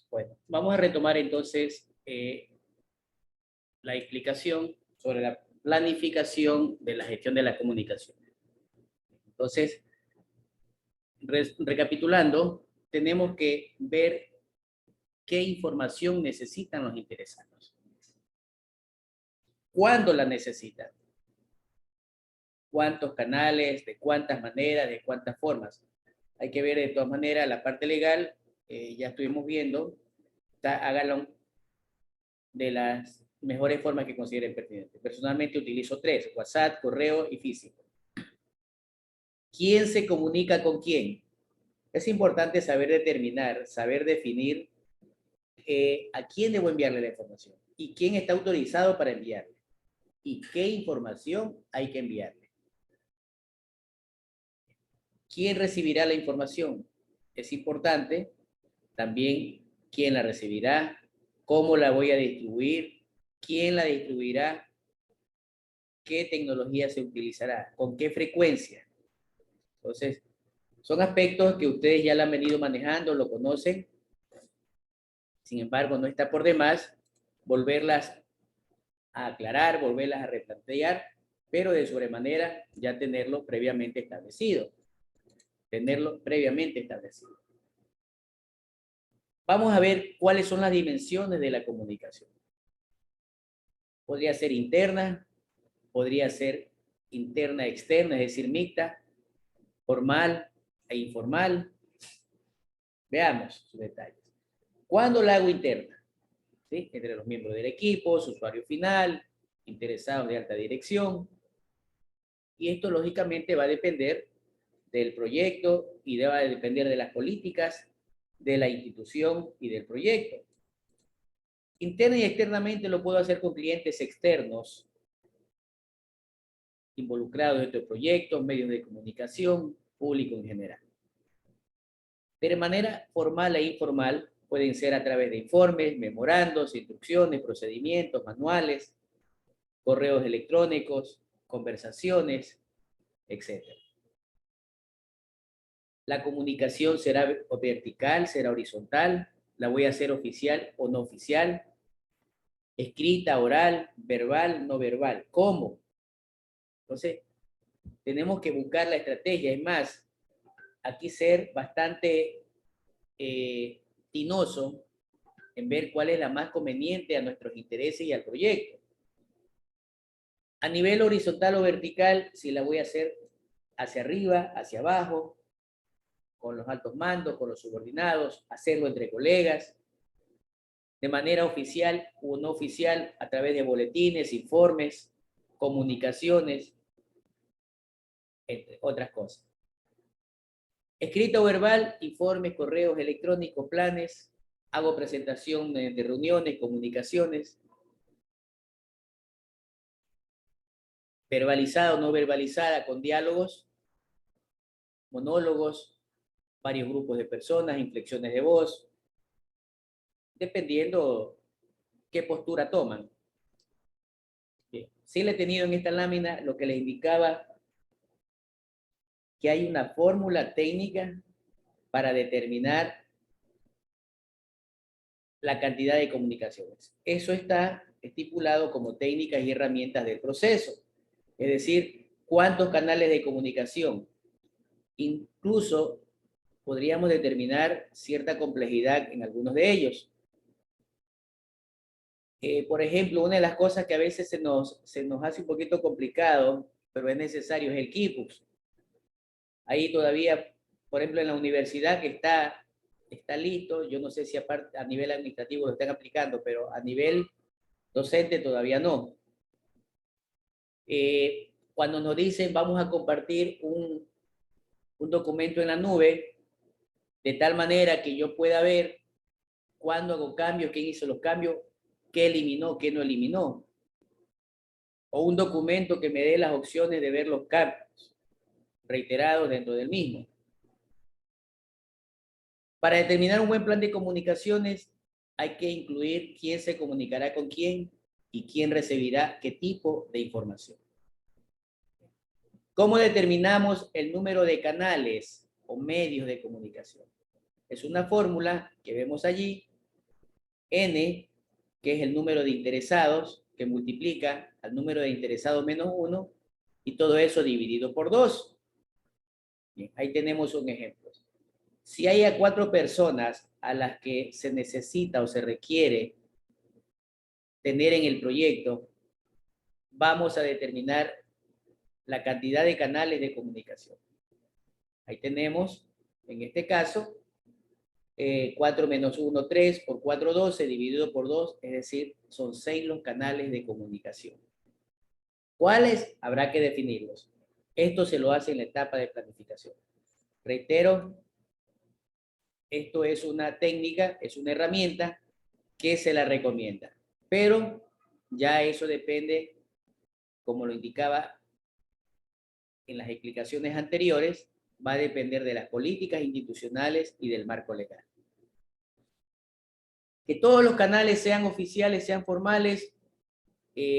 Bueno, vamos a retomar entonces la explicación sobre la planificación de la gestión de la comunicación. Entonces, recapitulando, tenemos que ver qué información necesitan los interesados. ¿Cuándo la necesitan? ¿Cuántos canales? ¿De cuántas maneras? ¿De cuántas formas? Hay que ver de todas maneras la parte legal, ya estuvimos viendo, háganlo de las mejores formas que consideren pertinentes. Personalmente utilizo 3, WhatsApp, correo y físico. ¿Quién se comunica con quién? Es importante saber determinar, saber definir a quién debo enviarle la información y quién está autorizado para enviarle y qué información hay que enviarle. ¿Quién recibirá la información? Es importante también quién la recibirá, cómo la voy a distribuir, quién la distribuirá, qué tecnología se utilizará, con qué frecuencia. Entonces, son aspectos que ustedes ya la han venido manejando, lo conocen. Sin embargo, no está por demás volverlas a aclarar, volverlas a replantear, pero de sobremanera ya tenerlo previamente establecido. Tenerlo previamente establecido. Vamos a ver cuáles son las dimensiones de la comunicación. Podría ser interna, podría ser interna externa, es decir, mixta, formal e informal. Veamos sus detalles. ¿Cuándo la hago interna? ¿Sí? Entre los miembros del equipo, su usuario final, interesados de alta dirección. Y esto lógicamente va a depender del proyecto y va a depender de las políticas de la institución y del proyecto. Interna y externamente lo puedo hacer con clientes externos involucrados en estos proyectos, medios de comunicación, público en general. De manera formal e informal pueden ser a través de informes, memorandos, instrucciones, procedimientos, manuales, correos electrónicos, conversaciones, etc. La comunicación será vertical, será horizontal, la voy a hacer oficial o no oficial, escrita, oral, verbal, no verbal. ¿Cómo? Entonces, tenemos que buscar la estrategia. Es más, aquí ser bastante tinoso en ver cuál es la más conveniente a nuestros intereses y al proyecto. A nivel horizontal o vertical, si la voy a hacer hacia arriba, hacia abajo, con los altos mandos, con los subordinados, hacerlo entre colegas, de manera oficial o no oficial, a través de boletines, informes, comunicaciones, entre otras cosas. Escrito o verbal, informes, correos electrónicos, planes, hago presentación de reuniones, comunicaciones. Verbalizada o no verbalizada, con diálogos, monólogos, varios grupos de personas, inflexiones de voz, dependiendo qué postura toman. Bien. Sí le he tenido en esta lámina lo que les indicaba que hay una fórmula técnica para determinar la cantidad de comunicaciones. Eso está estipulado como técnicas y herramientas del proceso. Es decir, cuántos canales de comunicación. Incluso podríamos determinar cierta complejidad en algunos de ellos. Por ejemplo, una de las cosas que a veces se nos hace un poquito complicado, pero es necesario, es el Kipux. Ahí todavía, por ejemplo, en la universidad que está listo, yo no sé si aparte, a nivel administrativo lo están aplicando, pero a nivel docente todavía no. Cuando nos dicen vamos a compartir un documento en la nube, de tal manera que yo pueda ver cuándo hago cambios, quién hizo los cambios, qué eliminó, qué no eliminó. O un documento que me dé las opciones de ver los cambios reiterados dentro del mismo. Para determinar un buen plan de comunicaciones hay que incluir quién se comunicará con quién y quién recibirá qué tipo de información. ¿Cómo determinamos el número de canales o medios de comunicación? Es una fórmula que vemos allí N, que es el número de interesados, que multiplica al número de interesados menos 1, y todo eso dividido por 2. Bien, ahí tenemos un ejemplo. Si hay a 4 personas a las que se necesita o se requiere tener en el proyecto, vamos a determinar la cantidad de canales de comunicación. Ahí tenemos, en este caso, 4 menos 1, 3, por 4, 12, dividido por 2, es decir, son 6 los canales de comunicación. ¿Cuáles? Habrá que definirlos. Esto se lo hace en la etapa de planificación. Reitero, esto es una técnica, es una herramienta que se la recomienda. Pero ya eso depende, como lo indicaba en las explicaciones anteriores, va a depender de las políticas institucionales y del marco legal. Que todos los canales sean oficiales, sean formales,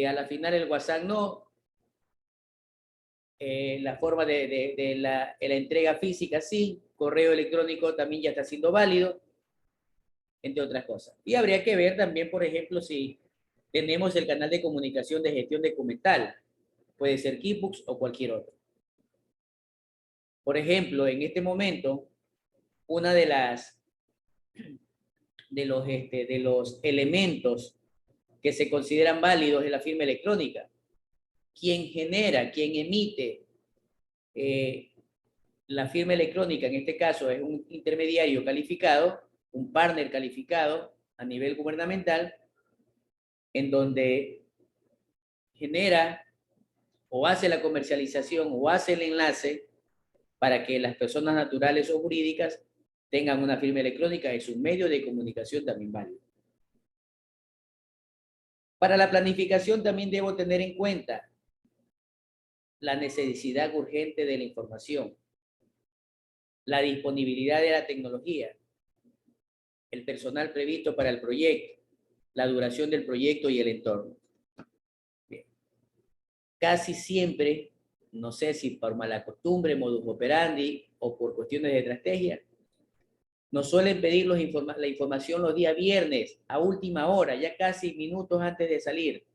a la final el WhatsApp no, la forma de la entrega física sí, correo electrónico también ya está siendo válido, entre otras cosas. Y habría que ver también, por ejemplo, si tenemos el canal de comunicación de gestión documental, puede ser Keybooks o cualquier otro. Por ejemplo, en este momento, una de los elementos que se consideran válidos es la firma electrónica. Quien genera, quien emite la firma electrónica, en este caso es un intermediario calificado, un partner calificado a nivel gubernamental, en donde genera o hace la comercialización o hace el enlace para que las personas naturales o jurídicas tengan una firma electrónica. Es un medio de comunicación también válido. Para la planificación también debo tener en cuenta la necesidad urgente de la información, la disponibilidad de la tecnología, el personal previsto para el proyecto, la duración del proyecto y el entorno. Bien. Casi siempre, no sé si por mala costumbre, modus operandi o por cuestiones de estrategia, nos suelen pedir la información los días viernes a última hora, ya casi minutos antes de salir.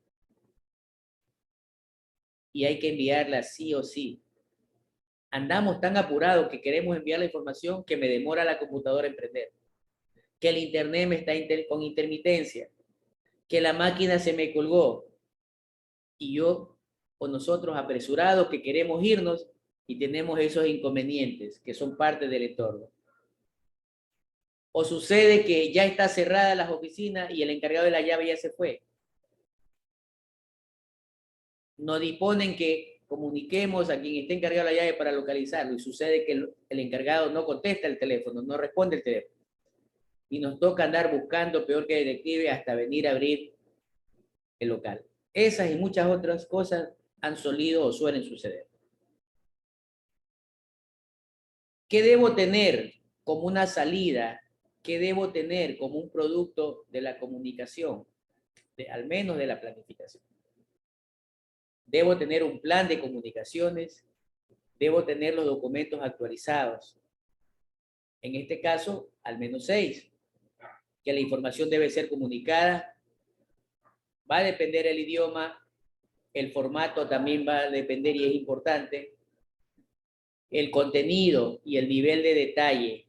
Y hay que enviarla sí o sí. Andamos tan apurados que queremos enviar la información que me demora la computadora en prender, que el internet me está con intermitencia, que la máquina se me colgó y yo o nosotros apresurados que queremos irnos y tenemos esos inconvenientes que son parte del entorno. O sucede que ya está cerrada las oficinas y el encargado de la llave ya se fue. Nos disponen que comuniquemos a quien esté encargado de la llave para localizarlo y sucede que el encargado no contesta el teléfono, no responde el teléfono. Y nos toca andar buscando, peor que detective, hasta venir a abrir el local. Esas y muchas otras cosas han solido o suelen suceder. ¿Qué debo tener como una salida? ¿Qué debo tener como un producto de la comunicación? Al menos de la planificación. Debo tener un plan de comunicaciones, debo tener los documentos actualizados. En este caso, al menos 6, que la información debe ser comunicada. Va a depender el idioma, el formato también va a depender y es importante. El contenido y el nivel de detalle.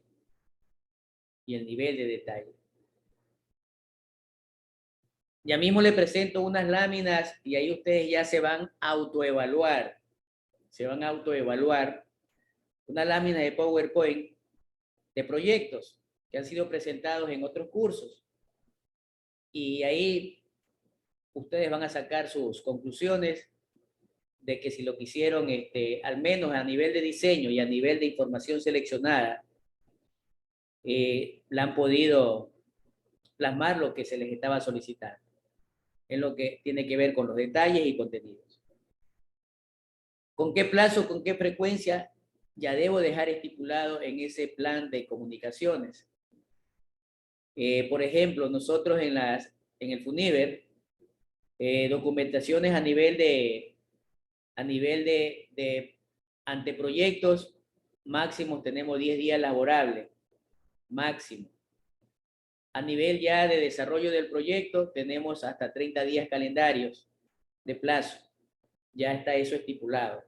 Ya mismo le presento unas láminas y ahí ustedes ya se van a autoevaluar. Una lámina de PowerPoint de proyectos que han sido presentados en otros cursos. Y ahí ustedes van a sacar sus conclusiones de que si lo que hicieron, al menos a nivel de diseño y a nivel de información seleccionada, la han podido plasmar lo que se les estaba solicitando, en lo que tiene que ver con los detalles y contenidos. ¿Con qué plazo, con qué frecuencia? Ya debo dejar estipulado en ese plan de comunicaciones. Por ejemplo, nosotros en el FUNIVER, documentaciones a nivel de anteproyectos, máximo tenemos 10 días laborables, máximo. A nivel ya de desarrollo del proyecto, tenemos hasta 30 días calendarios de plazo. Ya está eso estipulado.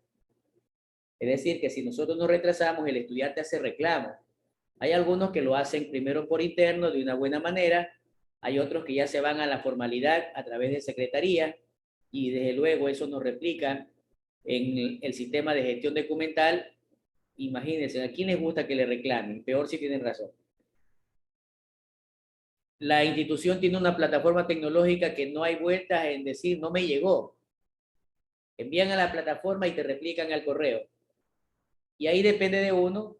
Es decir, que si nosotros nos retrasamos, el estudiante hace reclamo. Hay algunos que lo hacen primero por interno de una buena manera, hay otros que ya se van a la formalidad a través de secretaría y desde luego eso nos replica en el sistema de gestión documental. Imagínense, ¿a quién les gusta que le reclamen? Peor si tienen razón. La institución tiene una plataforma tecnológica que no hay vueltas en decir no me llegó. Envían a la plataforma y te replican al correo. Y ahí depende de uno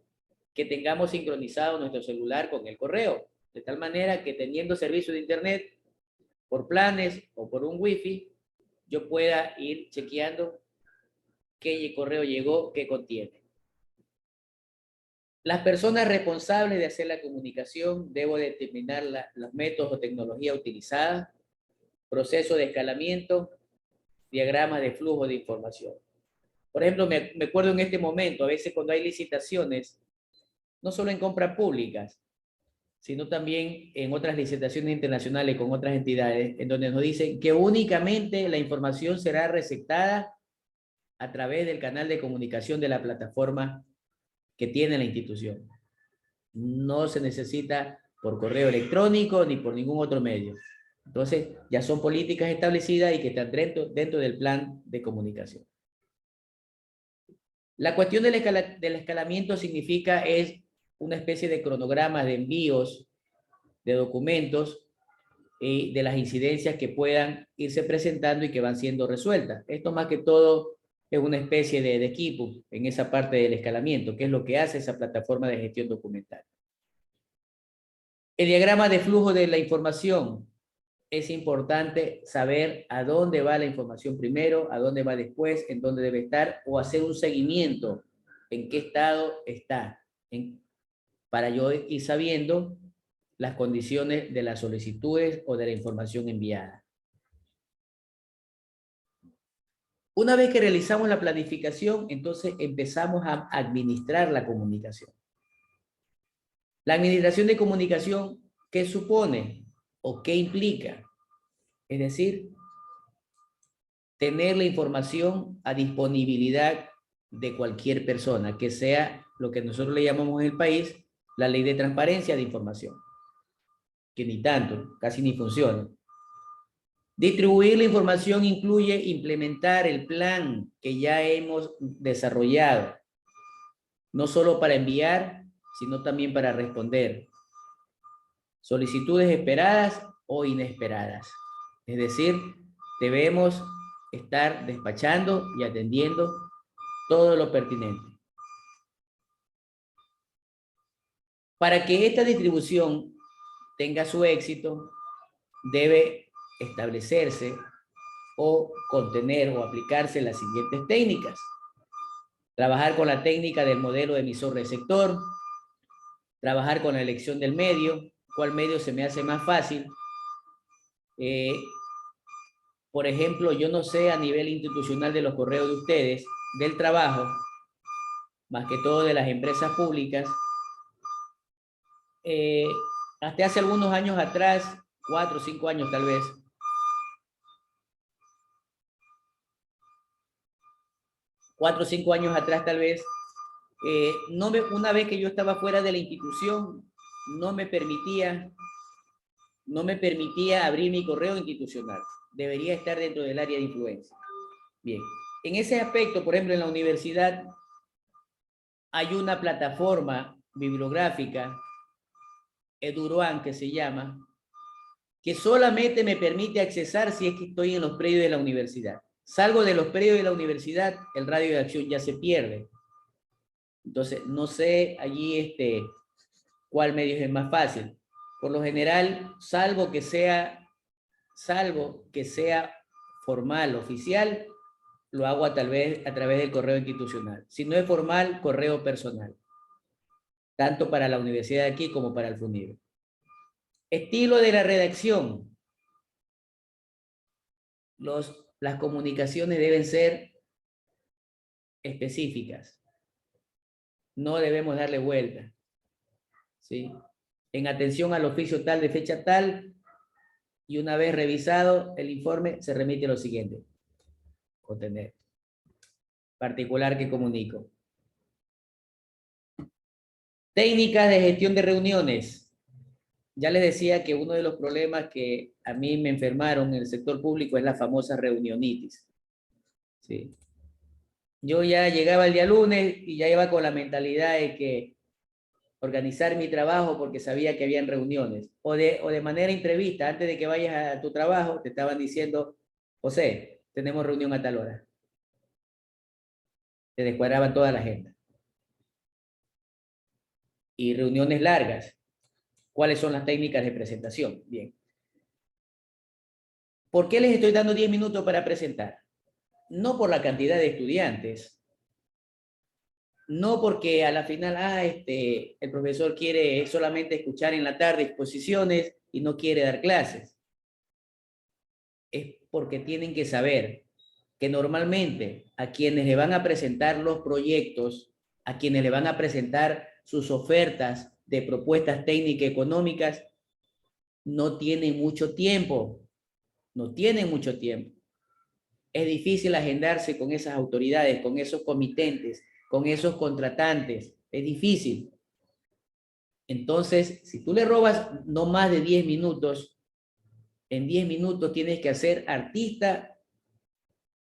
que tengamos sincronizado nuestro celular con el correo, de tal manera que teniendo servicio de internet por planes o por un wifi, yo pueda ir chequeando qué correo llegó, qué contiene. Las personas responsables de hacer la comunicación, debo determinar los métodos o tecnología utilizada, proceso de escalamiento, diagramas de flujo de información. Por ejemplo, me acuerdo en este momento, a veces cuando hay licitaciones, no solo en compras públicas, sino también en otras licitaciones internacionales con otras entidades, en donde nos dicen que únicamente la información será receptada a través del canal de comunicación de la plataforma que tiene la institución. No se necesita por correo electrónico ni por ningún otro medio. Entonces, ya son políticas establecidas y que están dentro del plan de comunicación. La cuestión del escalamiento significa es una especie de cronograma de envíos de documentos y de las incidencias que puedan irse presentando y que van siendo resueltas. Esto más que todo es una especie de equipo en esa parte del escalamiento, que es lo que hace esa plataforma de gestión documental. El diagrama de flujo de la información. Es importante saber a dónde va la información primero, a dónde va después, en dónde debe estar, o hacer un seguimiento, en qué estado está, para yo ir sabiendo las condiciones de las solicitudes o de la información enviada. Una vez que realizamos la planificación, entonces empezamos a administrar la comunicación. La administración de comunicación, ¿qué supone o qué implica? Es decir, tener la información a disponibilidad de cualquier persona, que sea lo que nosotros le llamamos en el país la ley de transparencia de información, que ni tanto, casi ni funciona. Distribuir la información incluye implementar el plan que ya hemos desarrollado, no solo para enviar, sino también para responder solicitudes esperadas o inesperadas. Es decir, debemos estar despachando y atendiendo todo lo pertinente. Para que esta distribución tenga su éxito, debe establecerse o contener o aplicarse las siguientes técnicas. Trabajar con la técnica del modelo emisor-receptor, trabajar con la elección del medio, cuál medio se me hace más fácil. Por ejemplo, yo no sé a nivel institucional de los correos de ustedes, del trabajo, más que todo de las empresas públicas, hasta hace algunos años atrás, 4 o 5 años tal vez, 4 o 5 años atrás tal vez, una vez que yo estaba fuera de la institución, no me permitía abrir mi correo institucional. Debería estar dentro del área de influencia. Bien, en ese aspecto, por ejemplo, en la universidad hay una plataforma bibliográfica, Eduroam, que se llama, que solamente me permite accesar si es que estoy en los predios de la universidad. Salgo de los predios de la universidad, el radio de acción ya se pierde. Entonces, no sé allí cuál medio es el más fácil. Por lo general, salvo que sea formal, oficial, lo hago tal vez a través del correo institucional. Si no es formal, correo personal. Tanto para la universidad de aquí como para el FUNIR. Estilo de la redacción. Las comunicaciones deben ser específicas. No debemos darle vuelta. ¿Sí? En atención al oficio tal de fecha tal, y una vez revisado el informe, se remite lo siguiente. Contener. Particular que comunico. Técnicas de gestión de reuniones. Ya les decía que uno de los problemas que a mí me enfermaron en el sector público es la famosa reunionitis. ¿Sí? Yo ya llegaba el día lunes y ya iba con la mentalidad de que organizar mi trabajo porque sabía que habían reuniones. O de manera imprevista, antes de que vayas a tu trabajo, te estaban diciendo, José, tenemos reunión a tal hora. Te descuadraban toda la agenda. Y reuniones largas. ¿Cuáles son las técnicas de presentación? Bien. ¿Por qué les estoy dando 10 minutos para presentar? No por la cantidad de estudiantes, no porque a la final, el profesor quiere solamente escuchar en la tarde exposiciones y no quiere dar clases. Es porque tienen que saber que normalmente a quienes le van a presentar los proyectos, a quienes le van a presentar sus ofertas de propuestas técnicas económicas, no tienen mucho tiempo, no tienen mucho tiempo. Es difícil agendarse con esas autoridades, con esos comitentes, con esos contratantes. Es difícil. Entonces, si tú le robas no más de 10 minutos, en 10 minutos tienes que hacer artista,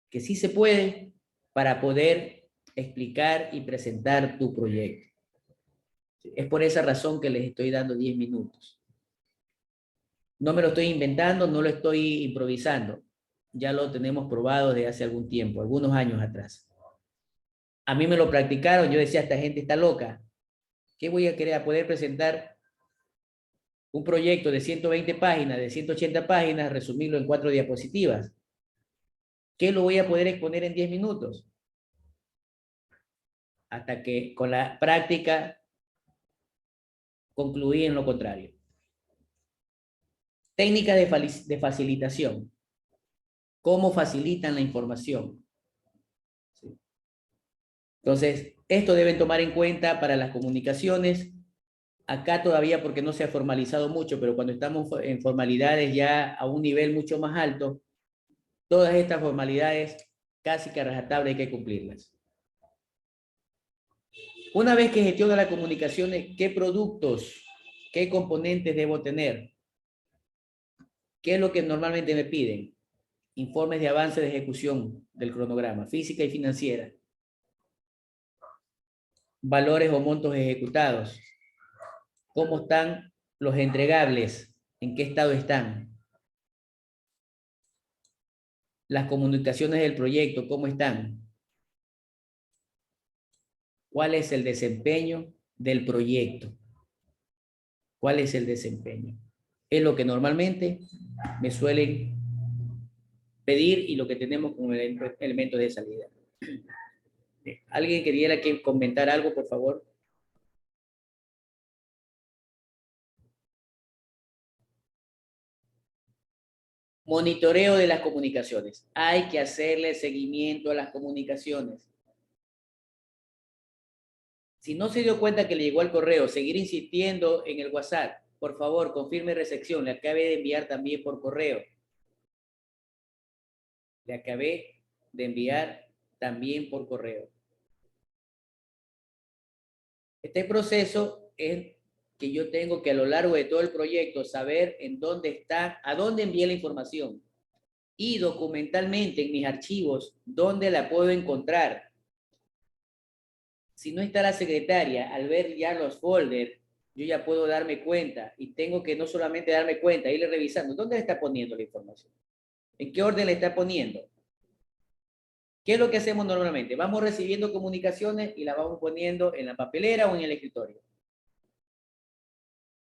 que sí se puede, para poder explicar y presentar tu proyecto. Es por esa razón que les estoy dando 10 minutos. No me lo estoy inventando, no lo estoy improvisando. Ya lo tenemos probado desde hace algún tiempo, algunos años atrás. A mí me lo practicaron, yo decía, esta gente está loca. ¿Qué voy a querer a poder presentar un proyecto de 120 páginas, de 180 páginas, resumirlo en 4 diapositivas? ¿Qué lo voy a poder exponer en 10 minutos? Hasta que con la práctica concluí en lo contrario. Técnicas de facilitación. ¿Cómo facilitan la información? ¿Sí? Entonces, esto deben tomar en cuenta para las comunicaciones. Acá todavía porque no se ha formalizado mucho, pero cuando estamos en formalidades ya a un nivel mucho más alto, todas estas formalidades casi que a rajatabla hay que cumplirlas. Una vez que gestiono las comunicaciones, ¿qué productos, qué componentes debo tener? ¿Qué es lo que normalmente me piden? Informes de avance de ejecución del cronograma, física y financiera. Valores o montos ejecutados. ¿Cómo están los entregables? ¿En qué estado están? Las comunicaciones del proyecto, ¿cómo están? ¿Cuál es el desempeño del proyecto? ¿Cuál es el desempeño? Es lo que normalmente me suelen pedir y lo que tenemos como elemento de salida. ¿Alguien quería que comentar algo, por favor? Monitoreo de las comunicaciones. Hay que hacerle seguimiento a las comunicaciones. Si no se dio cuenta que le llegó al correo, seguir insistiendo en el WhatsApp. Por favor, confirme recepción. Le acabé de enviar también por correo. Le acabé de enviar también por correo. Este proceso es que yo tengo que a lo largo de todo el proyecto saber en dónde está, a dónde envié la información y documentalmente en mis archivos dónde la puedo encontrar. Si no está la secretaria, al ver ya los folders, yo ya puedo darme cuenta y tengo que no solamente darme cuenta, irle revisando dónde le está poniendo la información, en qué orden le está poniendo. ¿Qué es lo que hacemos normalmente? Vamos recibiendo comunicaciones y las vamos poniendo en la papelera o en el escritorio.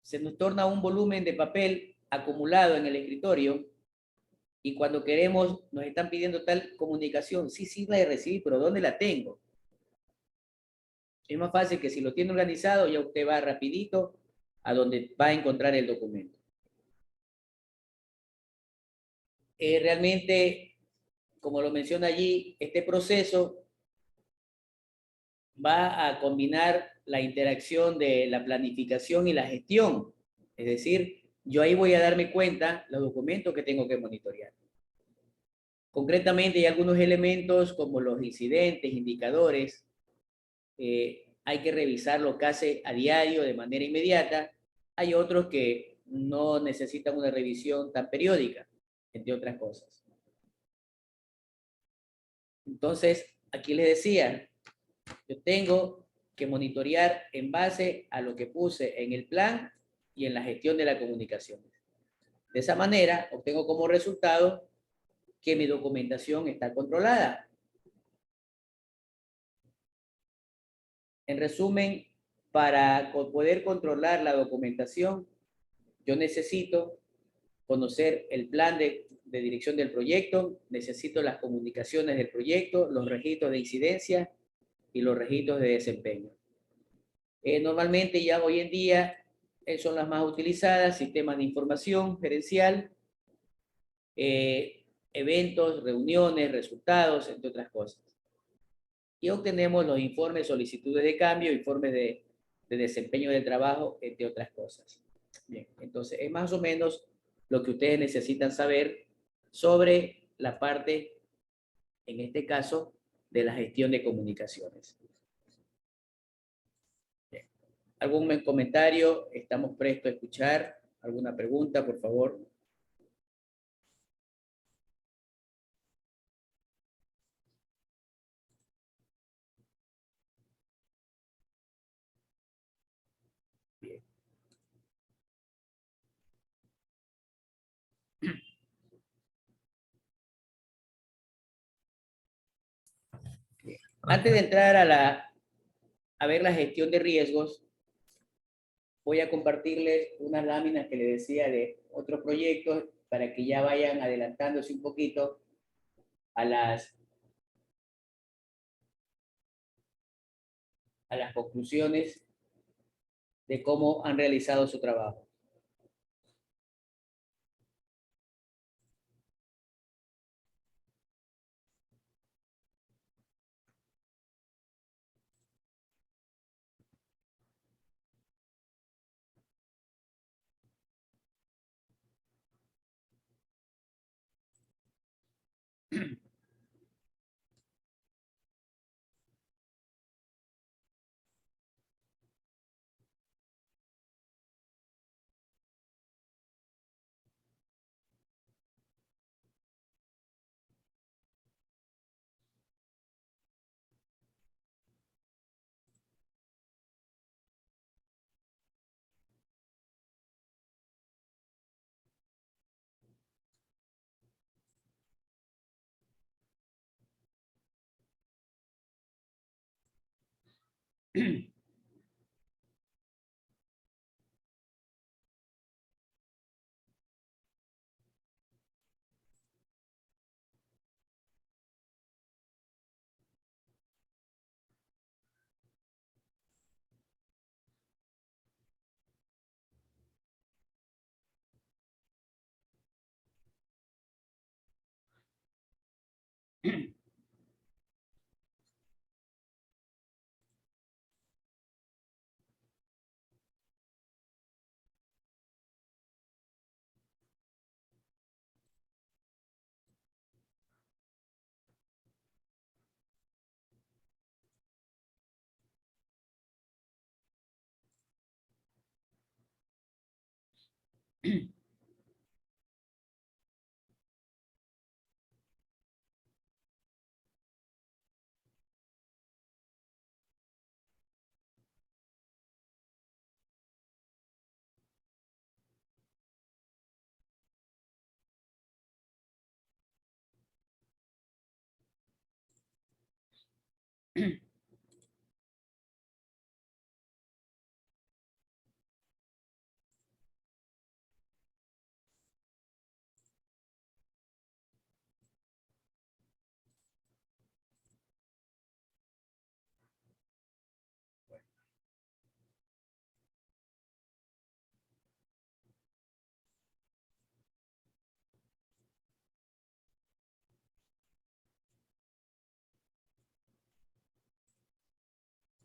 Se nos torna un volumen de papel acumulado en el escritorio y cuando queremos, nos están pidiendo tal comunicación. Sí, sí la recibí, pero ¿dónde la tengo? Es más fácil que si lo tiene organizado, ya usted va rapidito a donde va a encontrar el documento. Realmente, como lo menciona allí, este proceso va a combinar la interacción de la planificación y la gestión. Es decir, yo ahí voy a darme cuenta los documentos que tengo que monitorear. Concretamente, hay algunos elementos como los incidentes, indicadores, hay que revisarlo casi a diario de manera inmediata. Hay otros que no necesitan una revisión tan periódica, entre otras cosas. Entonces, aquí les decía, yo tengo que monitorear en base a lo que puse en el plan y en la gestión de la comunicación. De esa manera, obtengo como resultado que mi documentación está controlada. En resumen, para poder controlar la documentación, yo necesito conocer el plan de dirección del proyecto, necesito las comunicaciones del proyecto, los registros de incidencia y los registros de desempeño. Normalmente ya hoy en día son las más utilizadas, sistemas de información gerencial, eventos, reuniones, resultados, entre otras cosas. Y obtenemos los informes, solicitudes de cambio, informes de desempeño del trabajo, entre otras cosas. Bien, entonces es más o menos lo que ustedes necesitan saber sobre la parte, en este caso, de la gestión de comunicaciones. Bien. ¿Algún comentario? Estamos prestos a escuchar. ¿Alguna pregunta, por favor? Bien. Bien. Antes de entrar a ver la gestión de riesgos, voy a compartirles unas láminas que les decía de otros proyectos para que ya vayan adelantándose un poquito a las conclusiones de cómo han realizado su trabajo.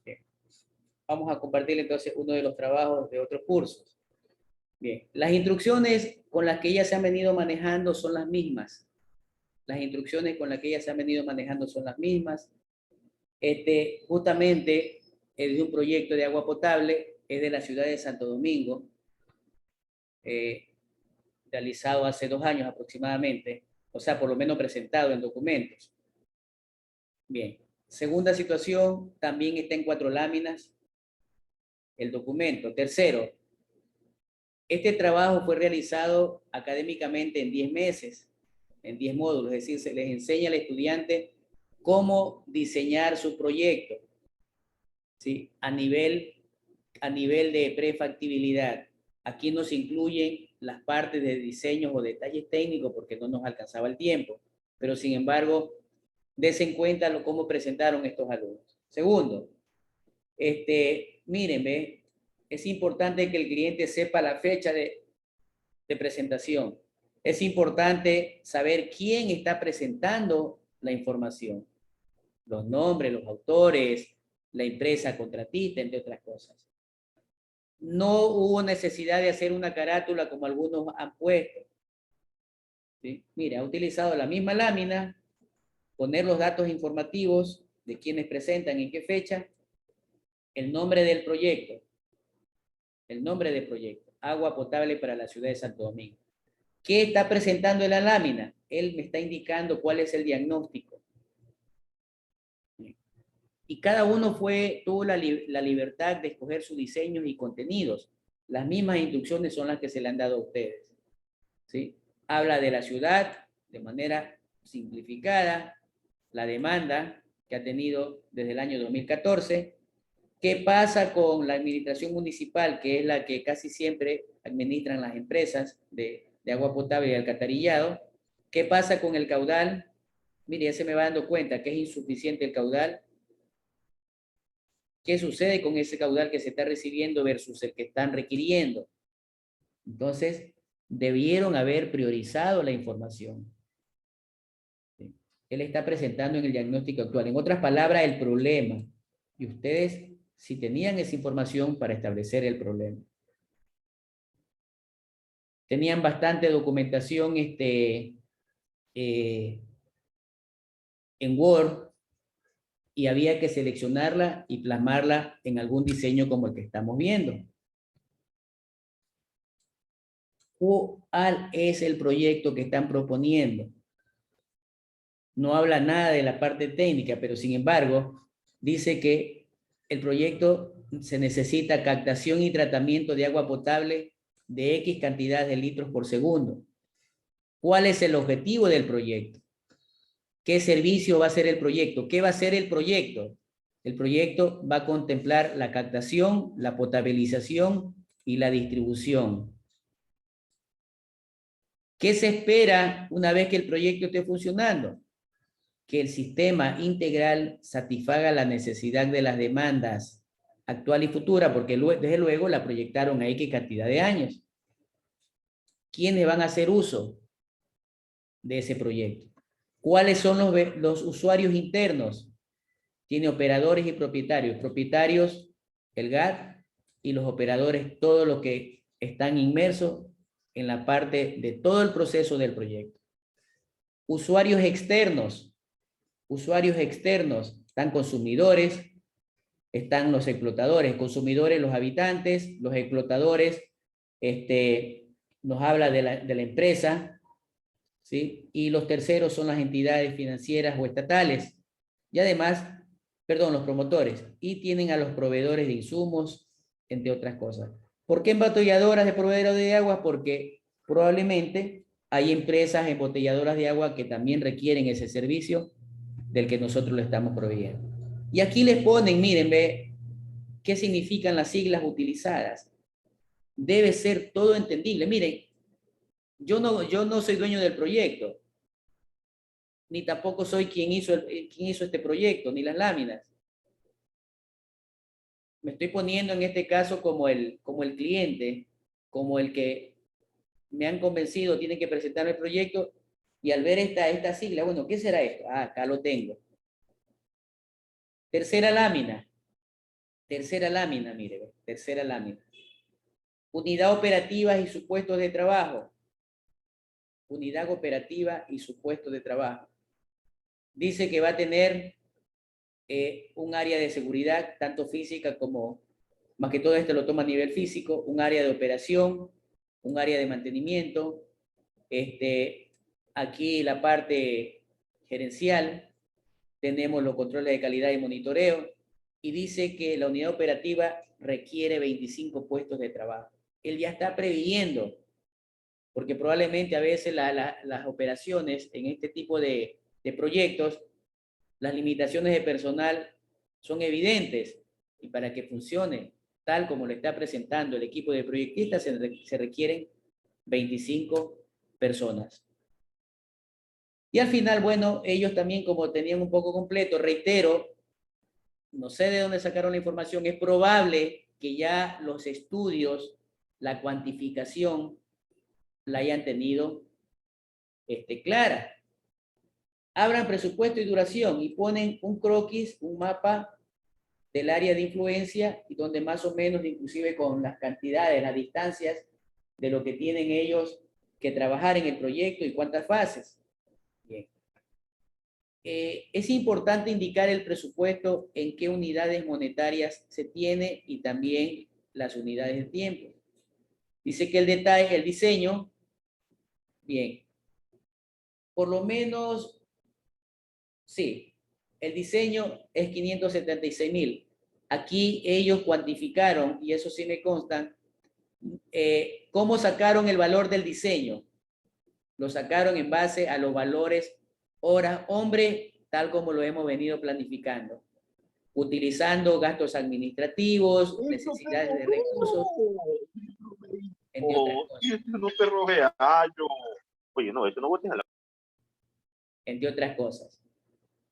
Bien. Vamos a compartir entonces uno de los trabajos de otros cursos. Bien, las instrucciones con las que ellas se han venido manejando son las mismas. Las instrucciones con las que ellas se han venido manejando son las mismas. Justamente es de un proyecto de agua potable, es de la ciudad de Santo Domingo, realizado hace 2 años aproximadamente, o sea, por lo menos presentado en documentos. Bien, segunda situación, también está en 4 láminas el documento. Tercero, este trabajo fue realizado académicamente en 10 meses, en 10 módulos, es decir, se les enseña al estudiante cómo diseñar su proyecto, ¿sí? A nivel de prefactibilidad. Aquí no se incluyen las partes de diseños o detalles técnicos porque no nos alcanzaba el tiempo, pero sin embargo, desen en cuenta cómo presentaron estos alumnos. Segundo, miren, ve, es importante que el cliente sepa la fecha de presentación. Es importante saber quién está presentando la información, los nombres, los autores, la empresa contratista, entre otras cosas. No hubo necesidad de hacer una carátula como algunos han puesto. ¿Sí? Mira, ha utilizado la misma lámina, poner los datos informativos de quienes presentan, en qué fecha, el nombre del proyecto, agua potable para la ciudad de Santo Domingo. ¿Qué está presentando en la lámina? Él me está indicando cuál es el diagnóstico. Y cada uno tuvo la libertad de escoger sus diseños y contenidos. Las mismas instrucciones son las que se le han dado a ustedes. ¿Sí? Habla de la ciudad de manera simplificada, la demanda que ha tenido desde el año 2014. ¿Qué pasa con la administración municipal, que es la que casi siempre administran las empresas de agua potable y alcantarillado? ¿Qué pasa con el caudal? Mire, ya se me va dando cuenta que es insuficiente el caudal. ¿Qué sucede con ese caudal que se está recibiendo versus el que están requiriendo? Entonces, debieron haber priorizado la información. ¿Sí? Él está presentando en el diagnóstico actual. En otras palabras, el problema. Y ustedes, si tenían esa información para establecer el problema. Tenían bastante documentación en Word y había que seleccionarla y plasmarla en algún diseño como el que estamos viendo. ¿Cuál es el proyecto que están proponiendo? No habla nada de la parte técnica, pero sin embargo, dice que el proyecto se necesita captación y tratamiento de agua potable de X cantidad de litros por segundo. ¿Cuál es el objetivo del proyecto? ¿Qué servicio va a ser el proyecto? ¿Qué va a ser el proyecto? El proyecto va a contemplar la captación, la potabilización y la distribución. ¿Qué se espera una vez que el proyecto esté funcionando? Que el sistema integral satisfaga la necesidad de las demandas actual y futura, porque desde luego la proyectaron a X cantidad de años. ¿Quiénes van a hacer uso de ese proyecto? ¿Cuáles son los usuarios internos? Tiene operadores y propietarios. Propietarios, el GAT, y los operadores, todos los que están inmersos en la parte de todo el proceso del proyecto. Usuarios externos, están consumidores, están los explotadores, consumidores, los habitantes, los explotadores, nos habla de la empresa, ¿sí? Y los terceros son las entidades financieras o estatales. Y además, perdón, los promotores. Y tienen a los proveedores de insumos, entre otras cosas. ¿Por qué embotelladoras de proveedores de agua? Porque probablemente hay empresas embotelladoras de agua que también requieren ese servicio del que nosotros le estamos proveyendo. Y aquí les ponen, miren, ve, qué significan las siglas utilizadas. Debe ser todo entendible. Miren, yo no soy dueño del proyecto, ni tampoco soy quien hizo este proyecto, ni las láminas. Me estoy poniendo en este caso como el cliente, como el que me han convencido, tiene que presentar el proyecto, y al ver esta sigla, bueno, ¿qué será esto? Ah, acá lo tengo. Tercera lámina, mire, tercera lámina. Unidad operativa y sus puestos de trabajo. Unidad operativa y sus puestos de trabajo. Dice que va a tener un área de seguridad, tanto física como, más que todo esto lo toma a nivel físico, un área de operación, un área de mantenimiento, aquí la parte gerencial, tenemos los controles de calidad y monitoreo, y dice que la unidad operativa requiere 25 puestos de trabajo. Él ya está previendo, porque probablemente a veces las operaciones en este tipo de proyectos, las limitaciones de personal son evidentes, y para que funcione tal como lo está presentando el equipo de proyectistas se requieren 25 personas. Y al final, bueno, ellos también, como tenían un poco completo, reitero, no sé de dónde sacaron la información, es probable que ya los estudios, la cuantificación, la hayan tenido clara. Abran presupuesto y duración y ponen un croquis, un mapa del área de influencia, y donde más o menos, inclusive con las cantidades, las distancias de lo que tienen ellos que trabajar en el proyecto y cuántas fases. Bien. Es importante indicar el presupuesto, en qué unidades monetarias se tiene y también las unidades de tiempo. Dice que el detalle, el diseño, bien, por lo menos, sí, el diseño es 576,000. Aquí ellos cuantificaron, y eso sí me consta, cómo sacaron el valor del diseño. Lo sacaron en base a los valores hora hombre, tal como lo hemos venido planificando, utilizando gastos administrativos, necesidades de recursos, entre otras cosas. No te robe gallo. Oye, no, eso no botes a la... Entre otras cosas.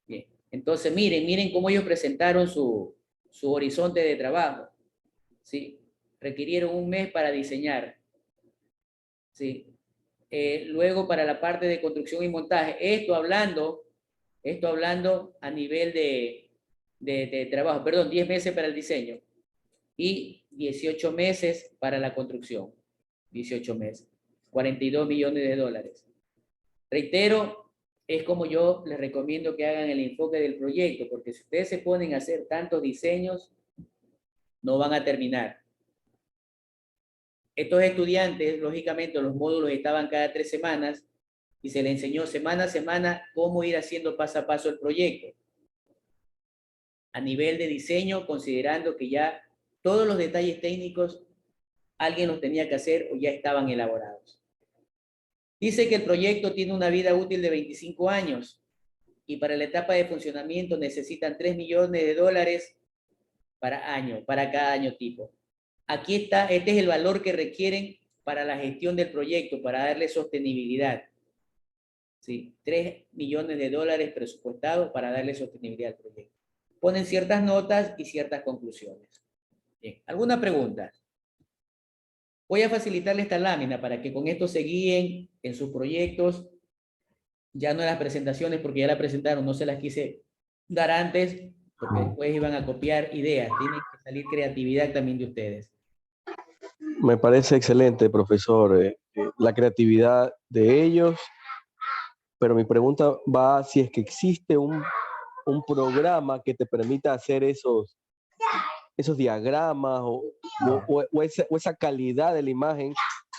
Bien. Entonces, miren cómo ellos presentaron su horizonte de trabajo. ¿Sí? Requirieron un mes para diseñar. ¿Sí? Luego, para la parte de construcción y montaje, esto hablando a nivel de trabajo, perdón, 10 meses para el diseño y 18 meses para la construcción. 18 meses, 42 millones de dólares. Reitero, es como yo les recomiendo que hagan el enfoque del proyecto, porque si ustedes se ponen a hacer tantos diseños, no van a terminar. Estos estudiantes, lógicamente, los módulos estaban cada 3 semanas y se les enseñó semana a semana cómo ir haciendo paso a paso el proyecto. A nivel de diseño, considerando que ya todos los detalles técnicos alguien los tenía que hacer o ya estaban elaborados. Dice que el proyecto tiene una vida útil de 25 años y para la etapa de funcionamiento necesitan 3 millones de dólares para año, para cada año tipo. Aquí está, este es el valor que requieren para la gestión del proyecto, para darle sostenibilidad. ¿Sí? 3 millones de dólares presupuestados para darle sostenibilidad al proyecto. Ponen ciertas notas y ciertas conclusiones. Bien, ¿alguna pregunta? Voy a facilitarle esta lámina para que con esto se guíen en sus proyectos, ya no en las presentaciones, porque ya la presentaron, no se las quise dar antes, porque después iban a copiar ideas. Tiene que salir creatividad también de ustedes. Me parece excelente, profesor, la creatividad de ellos, pero mi pregunta va si es que existe un programa que te permita hacer esos diagramas o esa calidad de la imagen,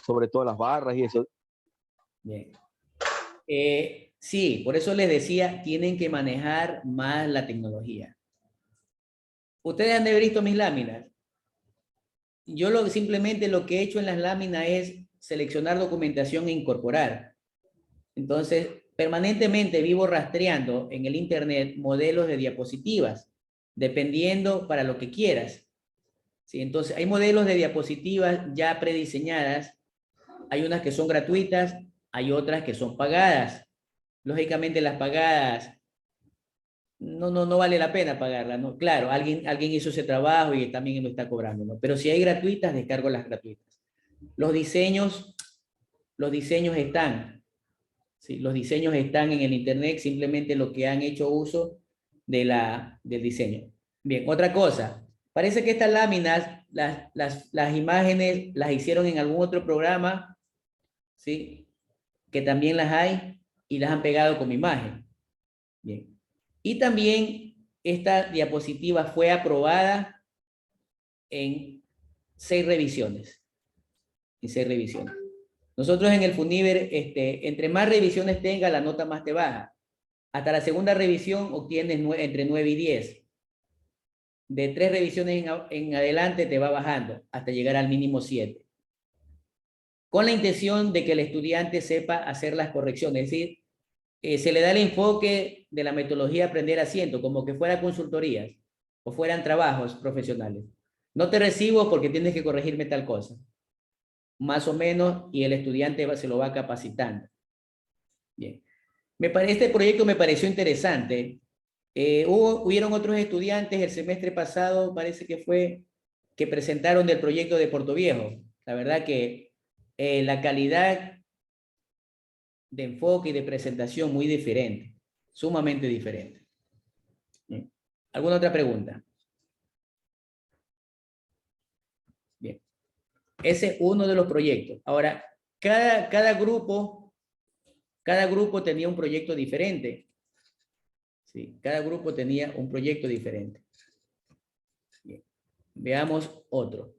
sobre todo las barras y eso. Bien. Sí, por eso les decía, tienen que manejar más la tecnología. Ustedes han de haber visto mis láminas. Yo simplemente lo que he hecho en las láminas es seleccionar documentación e incorporar. Entonces, permanentemente vivo rastreando en el internet modelos de diapositivas, dependiendo para lo que quieras. ¿Sí? Entonces, hay modelos de diapositivas ya prediseñadas. Hay unas que son gratuitas, hay otras que son pagadas. Lógicamente, las pagadas no vale la pena pagarlas, ¿no? Claro, alguien hizo ese trabajo y también lo está cobrando, ¿no? Pero si hay gratuitas, descargo las gratuitas. Los diseños están, ¿sí? Los diseños están en el internet, simplemente lo que han hecho uso del diseño. Bien, otra cosa. Parece que estas láminas las imágenes las hicieron en algún otro programa, ¿sí? Que también las hay y las han pegado como imagen. Bien. Y también esta diapositiva fue aprobada en 6 revisiones. En 6 revisiones. Nosotros en el FUNIVER, entre más revisiones tenga, la nota más te baja. Hasta la segunda revisión obtienes entre 9 y 10. De 3 revisiones en adelante te va bajando hasta llegar al mínimo 7. Con la intención de que el estudiante sepa hacer las correcciones. Es decir, se le da el enfoque de la metodología aprender haciendo, como que fuera consultorías o fueran trabajos profesionales. No te recibo porque tienes que corregirme tal cosa. Más o menos, y el estudiante se lo va capacitando. Bien. Este proyecto me pareció interesante. Hubieron otros estudiantes el semestre pasado, parece que fue, que presentaron del proyecto de Portoviejo. La verdad que la calidad de enfoque y de presentación muy diferente, sumamente diferente. Bien. ¿Alguna otra pregunta? Bien. Ese es uno de los proyectos. Ahora, cada grupo tenía un proyecto diferente. Sí, cada grupo tenía un proyecto diferente. Bien. Veamos otro.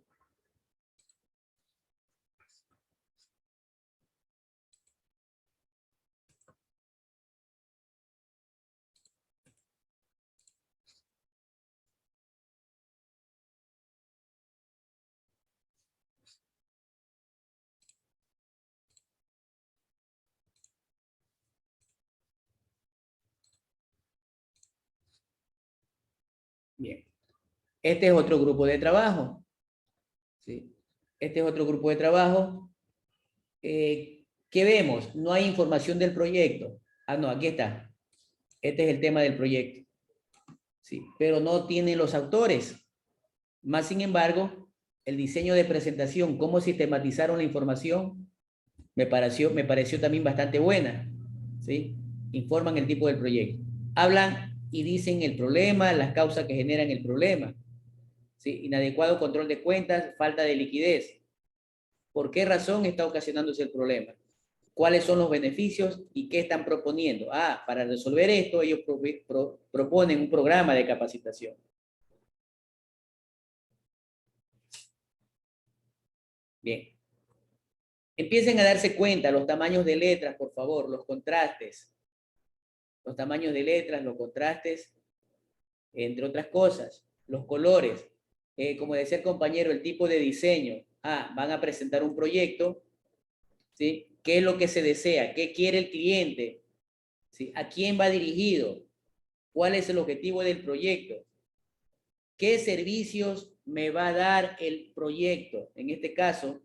Bien. Este es otro grupo de trabajo. ¿Sí? Este es otro grupo de trabajo. ¿Qué vemos? No hay información del proyecto. Ah, no, aquí está. Este es el tema del proyecto. Sí, pero no tiene los autores. Más sin embargo, el diseño de presentación, cómo sistematizaron la información, me pareció también bastante buena. ¿Sí? Informan el tipo del proyecto. Hablan y dicen el problema, las causas que generan el problema. ¿Sí? Inadecuado control de cuentas, falta de liquidez. ¿Por qué razón está ocasionándose el problema? ¿Cuáles son los beneficios y qué están proponiendo? Para resolver esto, ellos proponen un programa de capacitación. Bien. Empiecen a darse cuenta los tamaños de letras, por favor, los contrastes. Los tamaños de letras, los contrastes, entre otras cosas. Los colores. Como decía el compañero, el tipo de diseño. Van a presentar un proyecto, ¿sí? ¿Qué es lo que se desea? ¿Qué quiere el cliente? ¿Sí? ¿A quién va dirigido? ¿Cuál es el objetivo del proyecto? ¿Qué servicios me va a dar el proyecto? En este caso,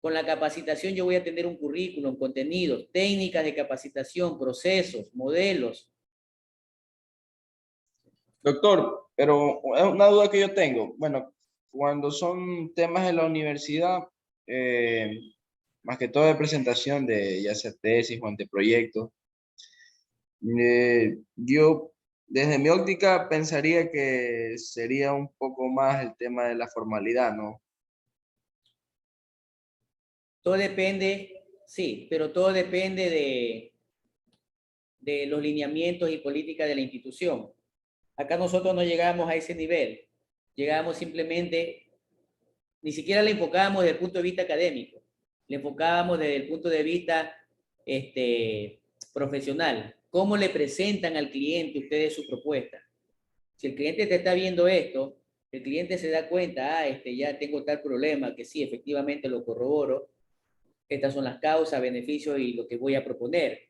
con la capacitación yo voy a tener un currículum, contenidos, técnicas de capacitación, procesos, modelos. Doctor, pero es una duda que yo tengo. Bueno, cuando son temas de la universidad, más que todo de presentación de ya sea tesis o anteproyectos, yo desde mi óptica pensaría que sería un poco más el tema de la formalidad, ¿no? Todo depende, sí, pero todo depende de los lineamientos y políticas de la institución. Acá nosotros no llegamos a ese nivel. Llegamos simplemente, ni siquiera le enfocábamos desde el punto de vista académico. Le enfocábamos desde el punto de vista profesional. ¿Cómo le presentan al cliente ustedes su propuesta? Si el cliente te está viendo esto, el cliente se da cuenta, ya tengo tal problema, que sí, efectivamente lo corroboro. Estas son las causas, beneficios y lo que voy a proponer.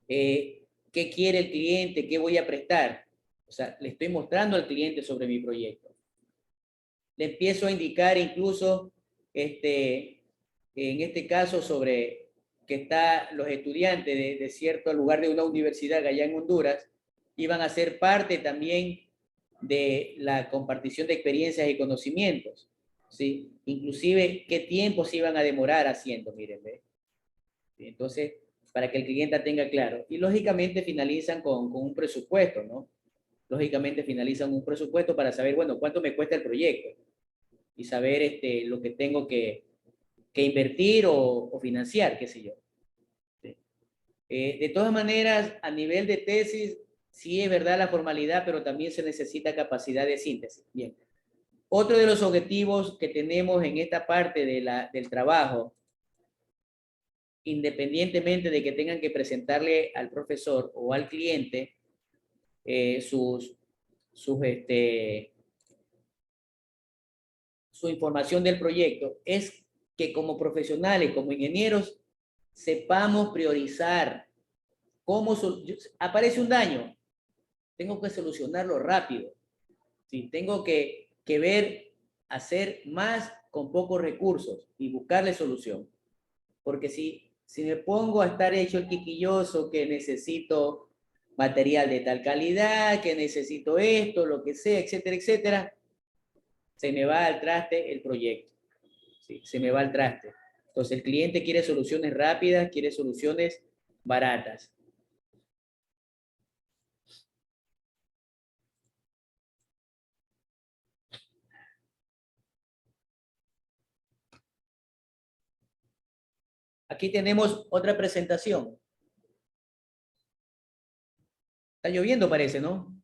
¿Qué quiere el cliente? ¿Qué voy a prestar? O sea, le estoy mostrando al cliente sobre mi proyecto. Le empiezo a indicar incluso, en este caso, sobre que los estudiantes de cierto lugar de una universidad allá en Honduras iban a ser parte también de la compartición de experiencias y conocimientos, ¿sí? Inclusive, qué tiempo se iban a demorar haciendo, miren, ¿ve? Entonces, para que el cliente tenga claro. Y lógicamente finalizan con un presupuesto, ¿no? Lógicamente finalizan un presupuesto para saber, bueno, cuánto me cuesta el proyecto. y saber lo que tengo que invertir o financiar, qué sé yo. ¿Sí? De todas maneras, a nivel de tesis, sí es verdad la formalidad, pero también se necesita capacidad de síntesis. Bien. Otro de los objetivos que tenemos en esta parte del trabajo, independientemente de que tengan que presentarle al profesor o al cliente su información del proyecto, es que como profesionales, como ingenieros, sepamos priorizar cómo aparece un daño, tengo que solucionarlo rápido. ¿Sí? Tengo que ver, hacer más con pocos recursos y buscarle solución. Porque si me pongo a estar hecho el quiquilloso, que necesito material de tal calidad, que necesito esto, lo que sea, etcétera, etcétera, se me va al traste el proyecto. ¿Sí? Se me va al traste. Entonces el cliente quiere soluciones rápidas, quiere soluciones baratas. Aquí tenemos otra presentación. Está lloviendo, parece, ¿no?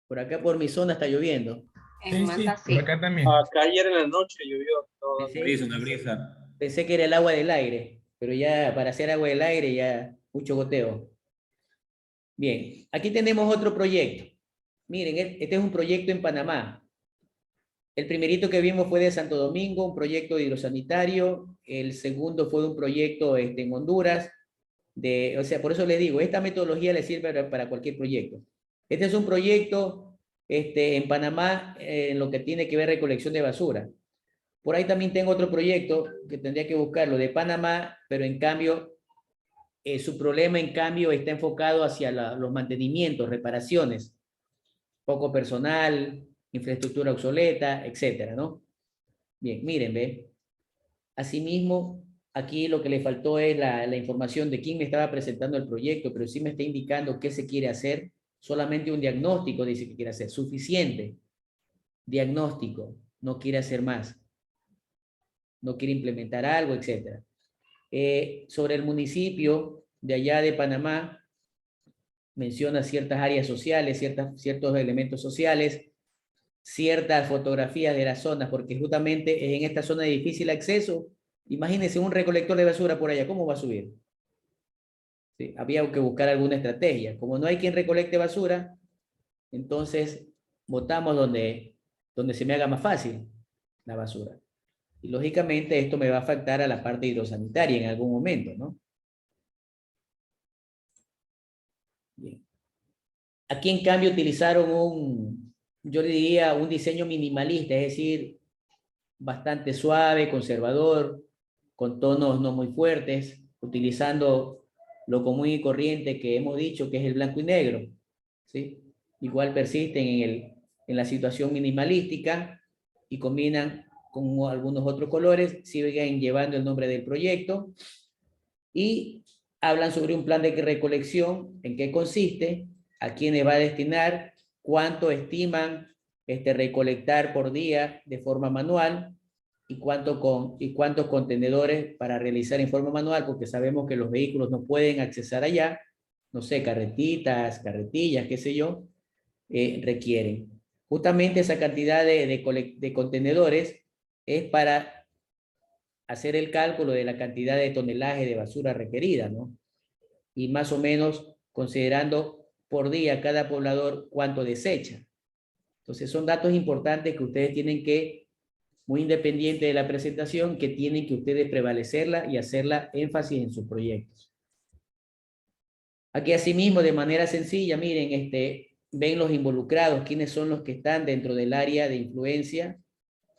Por acá, por mi zona, está lloviendo. En Manta, sí. Por acá también. Acá ayer en la noche llovió todo. Una brisa. Pensé que era el agua del aire, pero ya para hacer agua del aire ya mucho goteo. Bien, aquí tenemos otro proyecto. Miren, este es un proyecto en Panamá. El primerito que vimos fue de Santo Domingo, un proyecto hidrosanitario. El segundo fue un proyecto en Honduras. O sea, por eso les digo, esta metodología le sirve para cualquier proyecto. Este es un proyecto en Panamá en lo que tiene que ver recolección de basura. Por ahí también tengo otro proyecto que tendría que buscarlo de Panamá, pero en cambio, su problema en cambio está enfocado hacia los mantenimientos, reparaciones, poco personal, infraestructura obsoleta, etcétera, ¿no? Bien, miren, ve. Asimismo, aquí lo que le faltó es la información de quién me estaba presentando el proyecto, pero sí me está indicando qué se quiere hacer. Solamente un diagnóstico dice que quiere hacer. Suficiente. Diagnóstico. No quiere hacer más. No quiere implementar algo, etc. Sobre el municipio de allá de Panamá, menciona ciertas áreas sociales, ciertos elementos sociales, ciertas fotografías de las zonas, porque justamente en esta zona de difícil acceso, imagínense un recolector de basura por allá, ¿cómo va a subir? Sí, había que buscar alguna estrategia. Como no hay quien recolecte basura, entonces botamos donde se me haga más fácil la basura. Y lógicamente esto me va a afectar a la parte hidrosanitaria en algún momento, ¿no? Bien. Aquí en cambio utilizaron yo diría un diseño minimalista, es decir, bastante suave, conservador, con tonos no muy fuertes, utilizando lo común y corriente que hemos dicho que es el blanco y negro, ¿sí? Igual persisten en la situación minimalística y combinan con algunos otros colores, siguen llevando el nombre del proyecto y hablan sobre un plan de recolección, en qué consiste, a quiénes va a destinar, cuánto estiman recolectar por día de forma manual y cuántos contenedores para realizar en forma manual, porque sabemos que los vehículos no pueden accesar allá, no sé, carretitas, carretillas, qué sé yo, requieren. Justamente esa cantidad de contenedores es para hacer el cálculo de la cantidad de tonelaje de basura requerida, ¿no? Y más o menos considerando por día cada poblador cuánto desecha. Entonces son datos importantes que ustedes tienen que, muy independiente de la presentación, que tienen que ustedes prevalecerla y hacerla énfasis en sus proyectos. Aquí asimismo, de manera sencilla, miren, ven los involucrados, quiénes son los que están dentro del área de influencia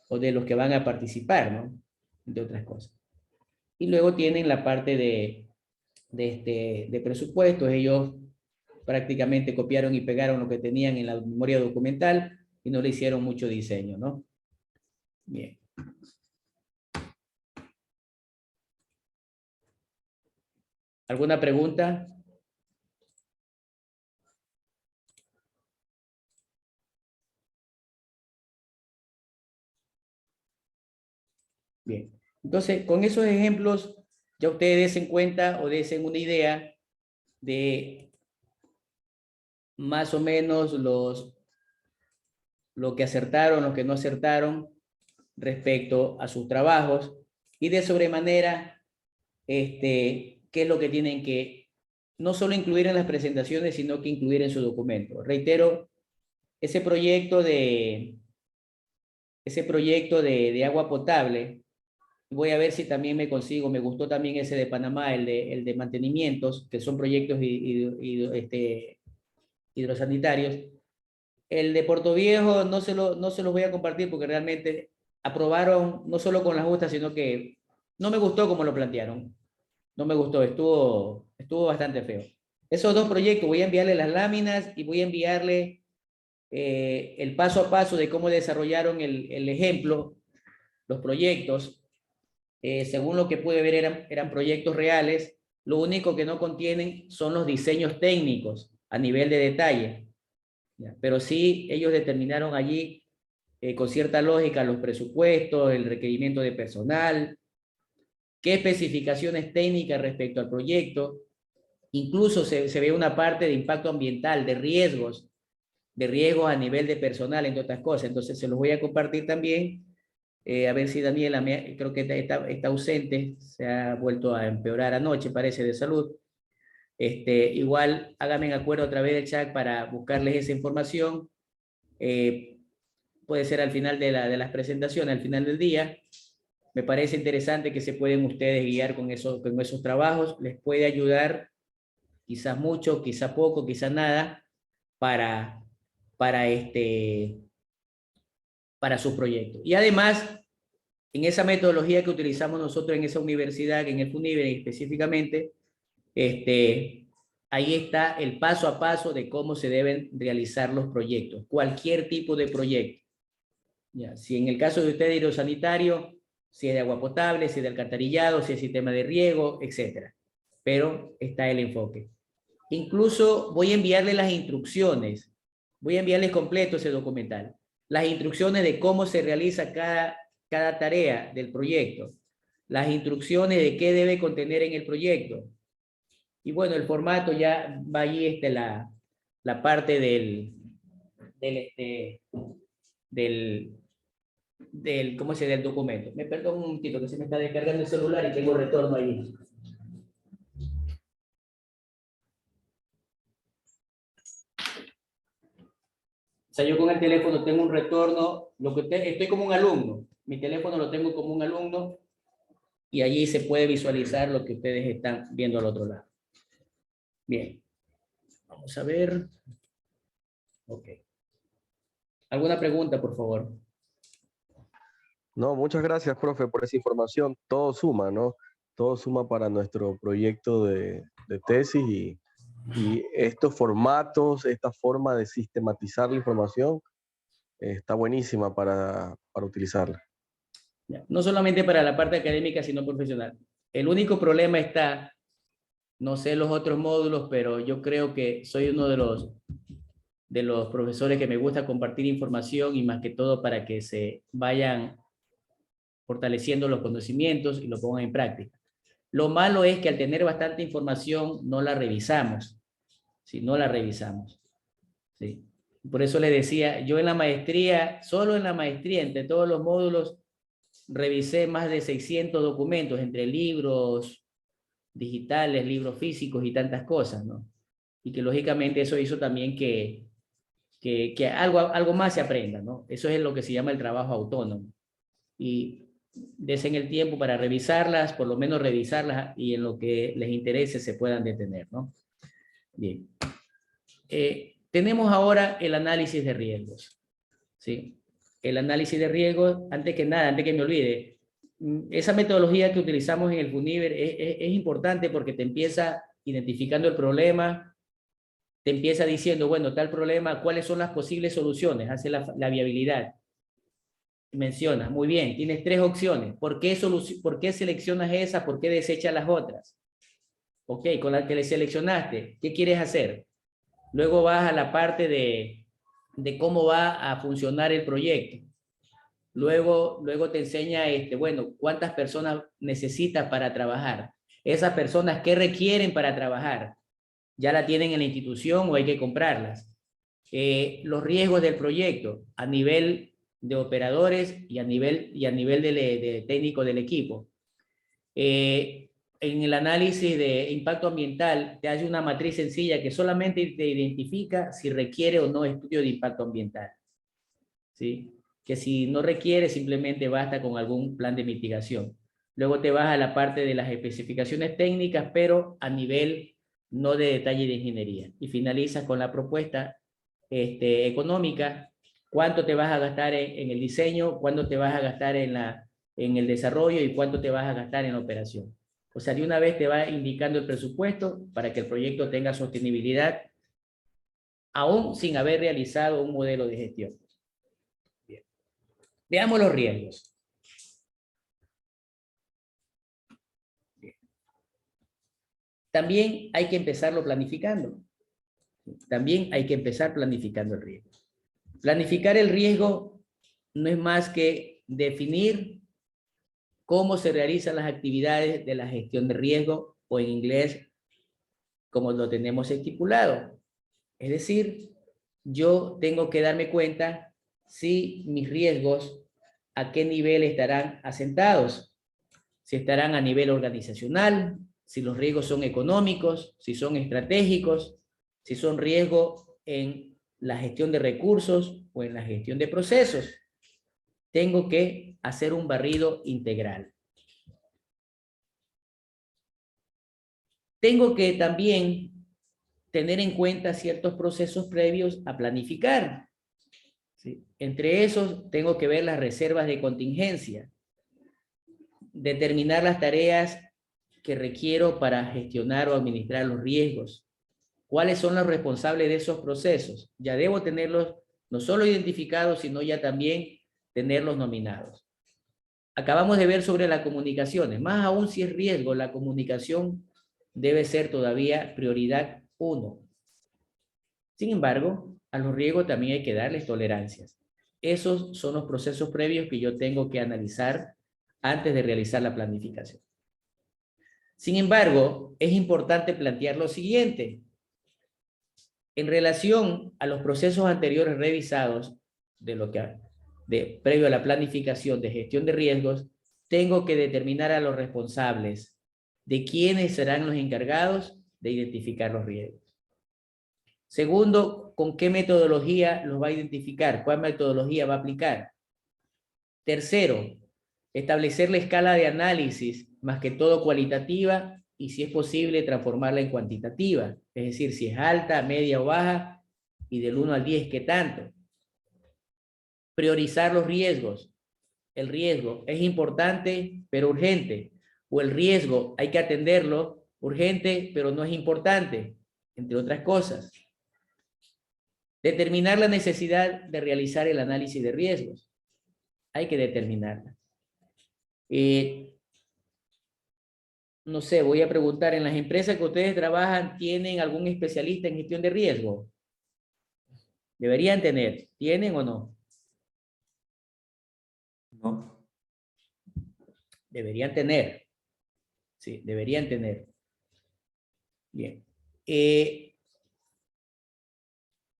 o de los que van a participar, ¿no? Entre otras cosas. Y luego tienen la parte de presupuestos. Ellos prácticamente copiaron y pegaron lo que tenían en la memoria documental y no le hicieron mucho diseño, ¿no? Bien. ¿Alguna pregunta? Bien. Entonces, con esos ejemplos, ya ustedes den cuenta o den una idea de más o menos lo que acertaron, lo que no acertaron respecto a sus trabajos y de sobremanera, qué es lo que tienen que no solo incluir en las presentaciones, sino que incluir en su documento. Reitero, ese proyecto de agua potable, voy a ver si también me consigo, me gustó también ese de Panamá, el de mantenimientos, que son proyectos hidrosanitarios. El de Puerto Viejo no se los voy a compartir porque realmente aprobaron no solo con la justa, sino que no me gustó como lo plantearon. No me gustó, estuvo bastante feo. Esos dos proyectos, voy a enviarle las láminas y voy a enviarle el paso a paso de cómo desarrollaron el ejemplo, los proyectos. Según lo que pude ver, eran proyectos reales. Lo único que no contienen son los diseños técnicos a nivel de detalle. Pero sí, ellos determinaron allí con cierta lógica los presupuestos, el requerimiento de personal, qué especificaciones técnicas respecto al proyecto. Incluso se ve una parte de impacto ambiental, de riesgos a nivel de personal, entre otras cosas. Entonces se los voy a compartir también. A ver si Daniela, creo que está ausente, se ha vuelto a empeorar anoche, parece, de salud. Igual háganme acuerdo a través del chat para buscarles esa información. Puede ser al final de las presentaciones, al final del día. Me parece interesante que se pueden ustedes guiar con esos trabajos. Les puede ayudar, quizás mucho, quizás poco, quizás nada, para su proyecto. Y además, en esa metodología que utilizamos nosotros en esa universidad, en el FUNIVER específicamente, ahí está el paso a paso de cómo se deben realizar los proyectos, cualquier tipo de proyecto. Ya, si en el caso de usted de hidrosanitario, si es de agua potable, si es de alcantarillado, si es sistema de riego, etc. Pero está el enfoque. Incluso voy a enviarle las instrucciones, voy a enviarles completo ese documental, las instrucciones de cómo se realiza cada tarea del proyecto, las instrucciones de qué debe contener en el proyecto. Y bueno, el formato ya va allí la parte ¿cómo se llama? Del documento. Me perdón un momentito que se me está descargando el celular y tengo retorno ahí. O sea, yo con el teléfono tengo un retorno, estoy como un alumno, mi teléfono lo tengo como un alumno y allí se puede visualizar lo que ustedes están viendo al otro lado. Bien, vamos a ver. Ok. ¿Alguna pregunta, por favor? No, muchas gracias, profe, por esa información. Todo suma, ¿no? Todo suma para nuestro proyecto de tesis y estos formatos, esta forma de sistematizar la información está buenísima para utilizarla. No solamente para la parte académica, sino profesional. El único problema está, no sé los otros módulos, pero yo creo que soy uno de los profesores que me gusta compartir información y más que todo para que se vayan fortaleciendo los conocimientos y lo pongan en práctica. Lo malo es que al tener bastante información no la revisamos. ¿Sí? No la revisamos. ¿Sí? Por eso le decía, yo en la maestría, solo en la maestría, entre todos los módulos, revisé más de 600 documentos, entre libros digitales, libros físicos y tantas cosas, ¿no? Y que lógicamente eso hizo también que algo más se aprenda, ¿no? Eso es lo que se llama el trabajo autónomo. Y desen el tiempo para revisarlas, por lo menos revisarlas y en lo que les interese se puedan detener, ¿no? Bien. Tenemos ahora el análisis de riesgos, ¿sí? El análisis de riesgos, antes que nada, antes que me olvide, esa metodología que utilizamos en el FUNIVER es importante porque te empieza identificando el problema, te empieza diciendo, bueno, tal problema, ¿cuáles son las posibles soluciones? Hace la viabilidad. Menciona, muy bien, tienes 3 opciones. ¿Por qué seleccionas esa? ¿Por qué desechas las otras? Ok, con la que le seleccionaste, ¿qué quieres hacer? Luego vas a la parte de cómo va a funcionar el proyecto. Luego te enseña, bueno, cuántas personas necesitas para trabajar. Esas personas, ¿qué requieren para trabajar? ¿Ya la tienen en la institución o hay que comprarlas? Los riesgos del proyecto a nivel de operadores y a nivel de técnico del equipo. En el análisis de impacto ambiental te hace una matriz sencilla que solamente te identifica si requiere o no estudio de impacto ambiental, ¿sí? Que si no requiere simplemente basta con algún plan de mitigación. Luego te vas a la parte de las especificaciones técnicas, pero a nivel no de detalle de ingeniería. Y finalizas con la propuesta económica, cuánto te vas a gastar en el diseño, cuánto te vas a gastar en el desarrollo y cuánto te vas a gastar en la operación. O sea, de una vez te va indicando el presupuesto para que el proyecto tenga sostenibilidad, aún sin haber realizado un modelo de gestión. Bien. Veamos los riesgos. Bien. También hay que empezarlo planificando. También hay que empezar planificando el riesgo. Planificar el riesgo no es más que definir cómo se realizan las actividades de la gestión de riesgo, o en inglés, como lo tenemos estipulado. Es decir, yo tengo que darme cuenta si mis riesgos a qué nivel estarán asentados, si estarán a nivel organizacional, si los riesgos son económicos, si son estratégicos, si son riesgos en la gestión de recursos o en la gestión de procesos. Tengo que hacer un barrido integral. Tengo que también tener en cuenta ciertos procesos previos a planificar, ¿sí? Entre esos, tengo que ver las reservas de contingencia, determinar las tareas que requiero para gestionar o administrar los riesgos. ¿Cuáles son los responsables de esos procesos? Ya debo tenerlos no solo identificados, sino ya también tenerlos nominados. Acabamos de ver sobre las comunicaciones. Más aún si es riesgo, la comunicación debe ser todavía prioridad 1. Sin embargo, a los riesgos también hay que darles tolerancias. Esos son los procesos previos que yo tengo que analizar antes de realizar la planificación. Sin embargo, es importante plantear lo siguiente. En relación a los procesos anteriores revisados, previo a la planificación de gestión de riesgos, tengo que determinar a los responsables de quiénes serán los encargados de identificar los riesgos. Segundo, ¿con qué metodología los va a identificar? ¿Cuál metodología va a aplicar? Tercero, establecer la escala de análisis, más que todo cualitativa, y si es posible transformarla en cuantitativa. Es decir, si es alta, media o baja, y del 1 al 10, ¿qué tanto? Priorizar los riesgos. El riesgo es importante, pero urgente. O el riesgo hay que atenderlo, urgente, pero no es importante, entre otras cosas. Determinar la necesidad de realizar el análisis de riesgos. Hay que determinarla. No sé, voy a preguntar, ¿en las empresas que ustedes trabajan tienen algún especialista en gestión de riesgo? Deberían tener. ¿Tienen o no? No. Deberían tener. Sí, deberían tener. Bien.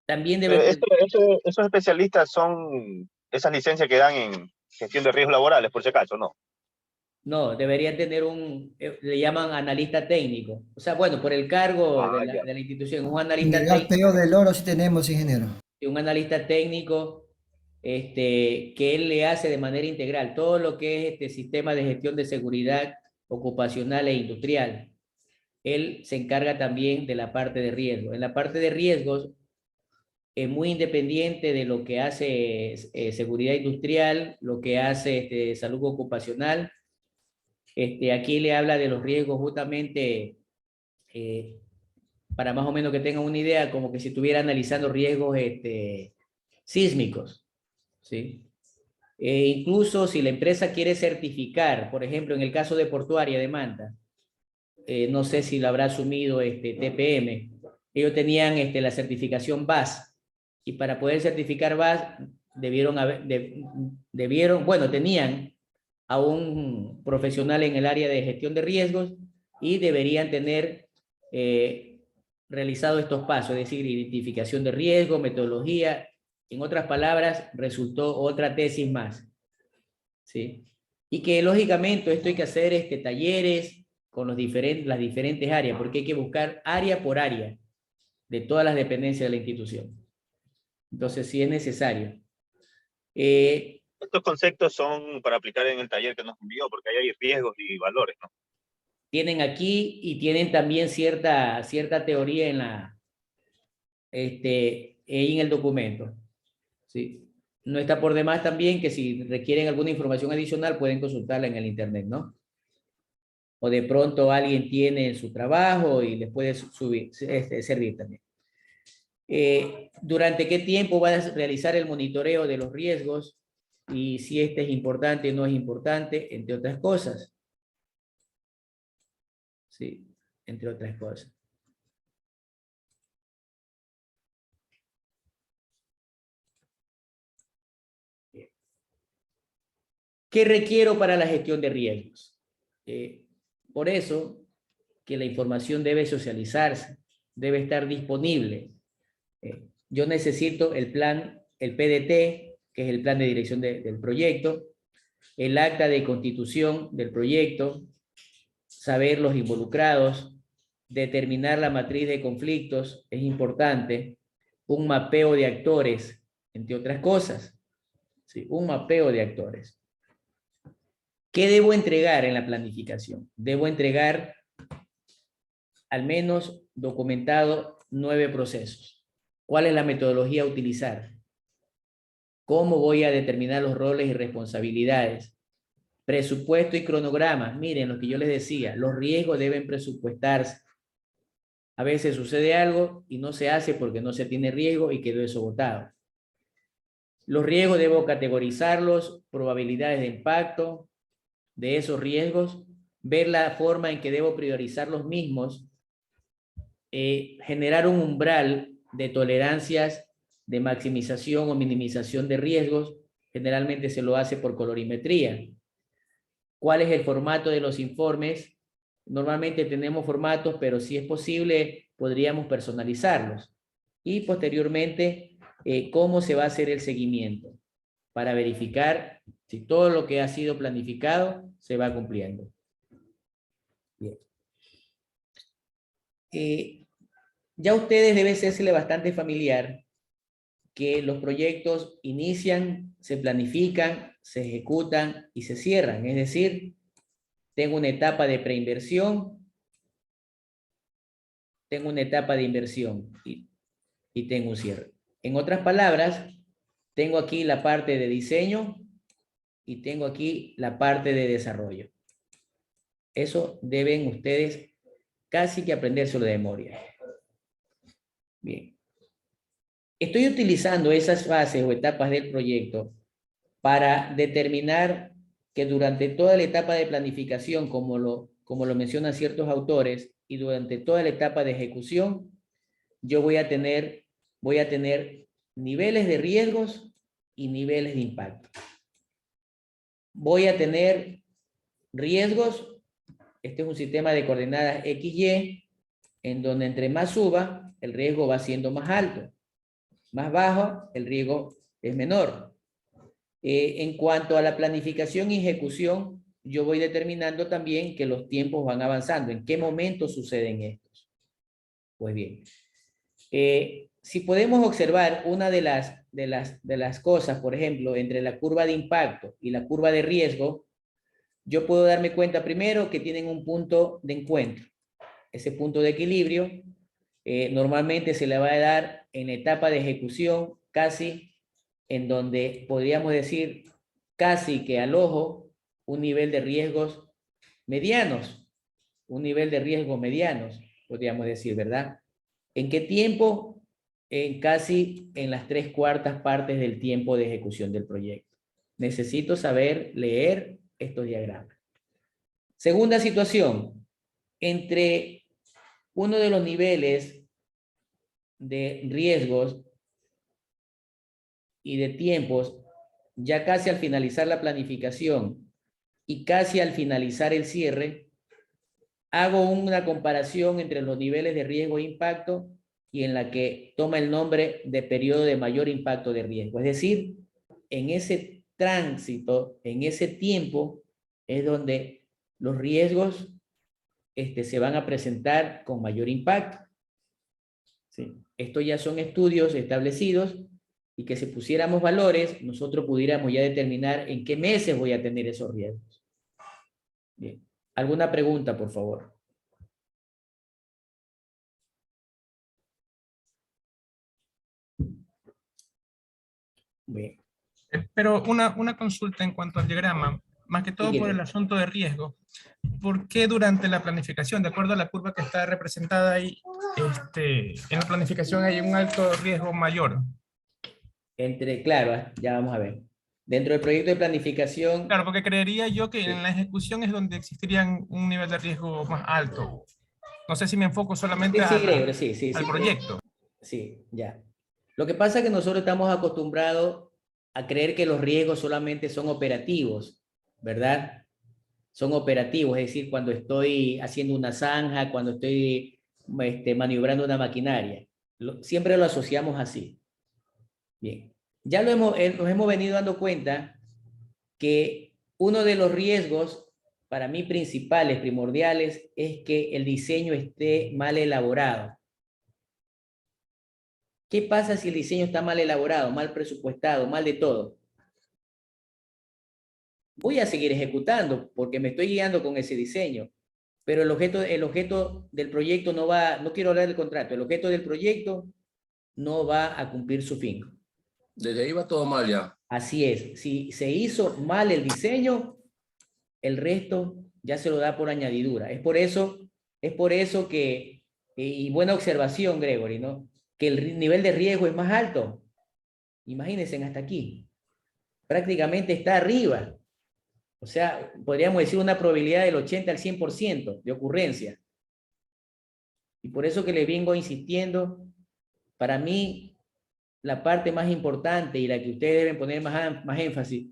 También Pero deben... esos especialistas son esas licencias que dan en gestión de riesgos laborales, por si acaso, ¿no? No, deberían tener le llaman analista técnico. O sea, bueno, por el cargo de Ya. la institución, un analista Nivel técnico. PO del oro sí tenemos, ingeniero. Un analista técnico que él le hace de manera integral todo lo que es este sistema de gestión de seguridad ocupacional e industrial. Él se encarga también de la parte de riesgo. En la parte de riesgos, es muy independiente de lo que hace seguridad industrial, lo que hace salud ocupacional. Aquí le habla de los riesgos justamente para más o menos que tengan una idea, como que si estuviera analizando riesgos sísmicos, ¿sí? Incluso si la empresa quiere certificar, por ejemplo, en el caso de Portuaria de Manta, no sé si lo habrá asumido TPM, ellos tenían la certificación BAS, y para poder certificar BAS tenían a un profesional en el área de gestión de riesgos y deberían tener realizado estos pasos, es decir, identificación de riesgo, metodología. En otras palabras, resultó otra tesis más, ¿sí? Y que lógicamente esto hay que hacer talleres con las diferentes áreas, porque hay que buscar área por área de todas las dependencias de la institución. Entonces, sí es necesario. Estos conceptos son para aplicar en el taller que nos envió, porque ahí hay riesgos y valores, ¿no? Tienen aquí y tienen también cierta teoría en el documento. ¿Sí? No está por demás también que si requieren alguna información adicional pueden consultarla en el internet, ¿no? O de pronto alguien tiene su trabajo y les puede servir también. ¿Durante qué tiempo vas a realizar el monitoreo de los riesgos? Y si es importante o no es importante, entre otras cosas. Sí, entre otras cosas. Bien. ¿Qué requiero para la gestión de riesgos? Por eso que la información debe socializarse, debe estar disponible. Yo necesito el plan, el PDT, que es el plan de dirección del proyecto, el acta de constitución del proyecto, saber los involucrados, determinar la matriz de conflictos, es importante, un mapeo de actores, entre otras cosas. Sí, un mapeo de actores. ¿Qué debo entregar en la planificación? Debo entregar al menos documentado 9 procesos. ¿Cuál es la metodología a utilizar? ¿Cómo voy a determinar los roles y responsabilidades? Presupuesto y cronogramas. Miren lo que yo les decía, los riesgos deben presupuestarse. A veces sucede algo y no se hace porque no se tiene riesgo y quedó eso botado. Los riesgos debo categorizarlos, probabilidades de impacto de esos riesgos, ver la forma en que debo priorizar los mismos, generar un umbral de tolerancias de maximización o minimización de riesgos. Generalmente se lo hace por colorimetría. ¿Cuál es el formato de los informes? Normalmente tenemos formatos, pero si es posible, podríamos personalizarlos. Y posteriormente, cómo se va a hacer el seguimiento para verificar si todo lo que ha sido planificado se va cumpliendo. Bien. Ya a ustedes debe serle bastante familiar que los proyectos inician, se planifican, se ejecutan y se cierran. Es decir, tengo una etapa de preinversión, tengo una etapa de inversión y tengo un cierre. En otras palabras, tengo aquí la parte de diseño y tengo aquí la parte de desarrollo. Eso deben ustedes casi que aprendérselo de memoria. Bien. Estoy utilizando esas fases o etapas del proyecto para determinar que durante toda la etapa de planificación, como lo mencionan ciertos autores, y durante toda la etapa de ejecución, yo voy a tener niveles de riesgos y niveles de impacto. Voy a tener riesgos, este es un sistema de coordenadas XY, en donde entre más suba, el riesgo va siendo más alto. Más bajo, el riesgo es menor. En cuanto a la planificación y ejecución, yo voy determinando también que los tiempos van avanzando. ¿En qué momento suceden estos? Pues bien, si podemos observar una de las cosas, por ejemplo, entre la curva de impacto y la curva de riesgo, yo puedo darme cuenta primero que tienen un punto de encuentro. Ese punto de equilibrio normalmente se le va a dar en la etapa de ejecución, casi en donde podríamos decir casi que al ojo un nivel de riesgos medianos, podríamos decir, ¿verdad? ¿En qué tiempo? Casi en las 3/4 partes del tiempo de ejecución del proyecto. Necesito saber leer estos diagramas. Segunda situación, entre uno de los niveles de riesgos y de tiempos, ya casi al finalizar la planificación y casi al finalizar el cierre, hago una comparación entre los niveles de riesgo e impacto y en la que toma el nombre de periodo de mayor impacto de riesgo. Es decir, en ese tránsito, en ese tiempo, es donde los riesgos se van a presentar con mayor impacto. ¿Sí? Estos ya son estudios establecidos y que si pusiéramos valores, nosotros pudiéramos ya determinar en qué meses voy a tener esos riesgos. Bien. ¿Alguna pregunta, por favor? Bien. Pero una consulta en cuanto al diagrama, más que todo por el asunto de riesgo. ¿Por qué durante la planificación, de acuerdo a la curva que está representada ahí, en la planificación hay un alto riesgo mayor? Claro, ya vamos a ver. Dentro del proyecto de planificación... Claro, porque creería yo que en la ejecución es donde existiría un nivel de riesgo más alto. No sé si me enfoco solamente al proyecto. Sí, ya. Lo que pasa es que nosotros estamos acostumbrados a creer que los riesgos solamente son operativos, ¿verdad? Son operativos, es decir, cuando estoy haciendo una zanja, cuando estoy maniobrando una maquinaria. Siempre lo asociamos así. Bien. Ya nos hemos venido dando cuenta que uno de los riesgos, para mí principales, primordiales, es que el diseño esté mal elaborado. ¿Qué pasa si el diseño está mal elaborado, mal presupuestado, mal de todo? Voy a seguir ejecutando porque me estoy guiando con ese diseño, pero el objeto del proyecto no quiero hablar del contrato, el objeto del proyecto no va a cumplir su fin. Desde ahí va todo mal ya. Así es, si se hizo mal el diseño, el resto ya se lo da por añadidura. Es por eso que, y buena observación, Gregory, ¿no? Que el nivel de riesgo es más alto. Imagínense hasta aquí. Prácticamente está arriba. O sea, podríamos decir una probabilidad del 80 al 100% de ocurrencia. Y por eso que le vengo insistiendo, para mí, la parte más importante y la que ustedes deben poner más énfasis,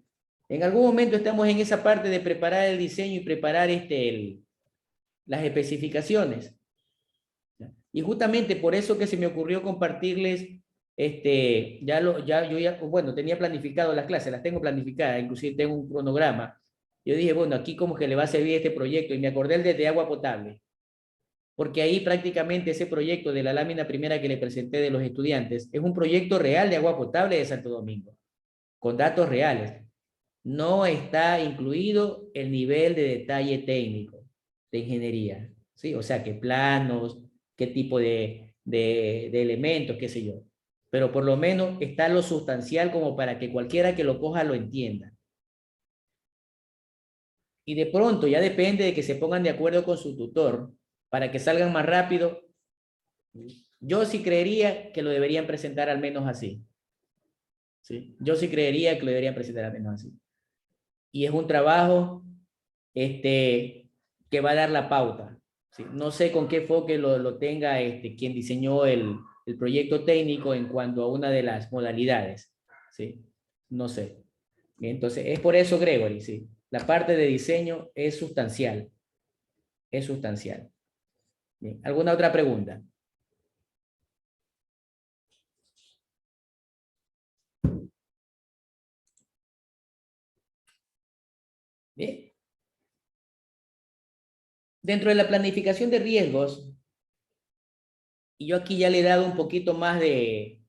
en algún momento estamos en esa parte de preparar el diseño y preparar las especificaciones. Y justamente por eso que se me ocurrió compartirles, bueno, tenía planificado las clases, las tengo planificadas, inclusive tengo un cronograma. Yo dije, bueno, aquí como que le va a servir este proyecto, y me acordé del de agua potable, porque ahí prácticamente ese proyecto de la lámina primera que le presenté de los estudiantes, es un proyecto real de agua potable de Santo Domingo, con datos reales. No está incluido el nivel de detalle técnico de ingeniería, ¿sí? O sea, qué planos, qué tipo de elementos, qué sé yo. Pero por lo menos está lo sustancial como para que cualquiera que lo coja lo entienda. Y de pronto ya depende de que se pongan de acuerdo con su tutor para que salgan más rápido. Yo sí creería que lo deberían presentar al menos así. ¿Sí? Yo sí creería que lo deberían presentar al menos así. Y es un trabajo que va a dar la pauta. ¿Sí? No sé con qué enfoque lo tenga quien diseñó el proyecto técnico en cuanto a una de las modalidades. ¿Sí? No sé. Entonces, es por eso, Gregory, ¿sí? La parte de diseño es sustancial. Es sustancial. Bien. ¿Alguna otra pregunta? Bien. Dentro de la planificación de riesgos, y yo aquí ya le he dado un poquito más de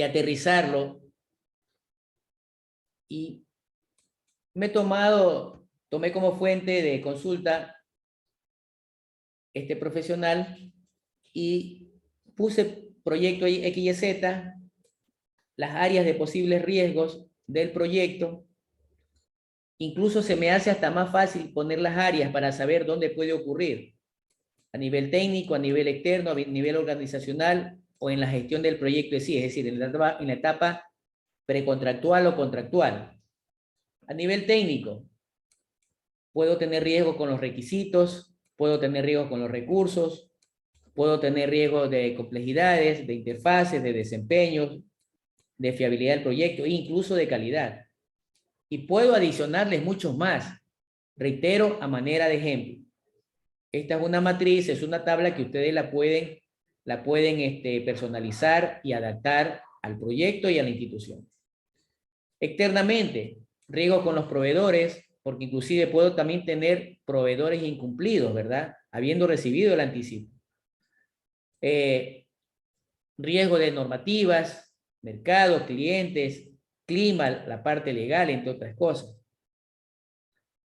aterrizarlo, y tomé como fuente de consulta profesional y puse proyecto XYZ, las áreas de posibles riesgos del proyecto. Incluso se me hace hasta más fácil poner las áreas para saber dónde puede ocurrir, a nivel técnico, a nivel externo, a nivel organizacional o en la gestión del proyecto en sí, es decir, en la etapa precontractual o contractual. A nivel técnico, puedo tener riesgo con los requisitos, puedo tener riesgo con los recursos, puedo tener riesgo de complejidades, de interfaces, de desempeños, de fiabilidad del proyecto e incluso de calidad. Y puedo adicionarles muchos más. Reitero, a manera de ejemplo. Esta es una matriz, es una tabla que ustedes la pueden personalizar y adaptar al proyecto y a la institución. Externamente, riesgo con los proveedores, porque inclusive puedo también tener proveedores incumplidos, ¿verdad? Habiendo recibido el anticipo. Riesgo de normativas, mercados, clientes, clima, la parte legal, entre otras cosas.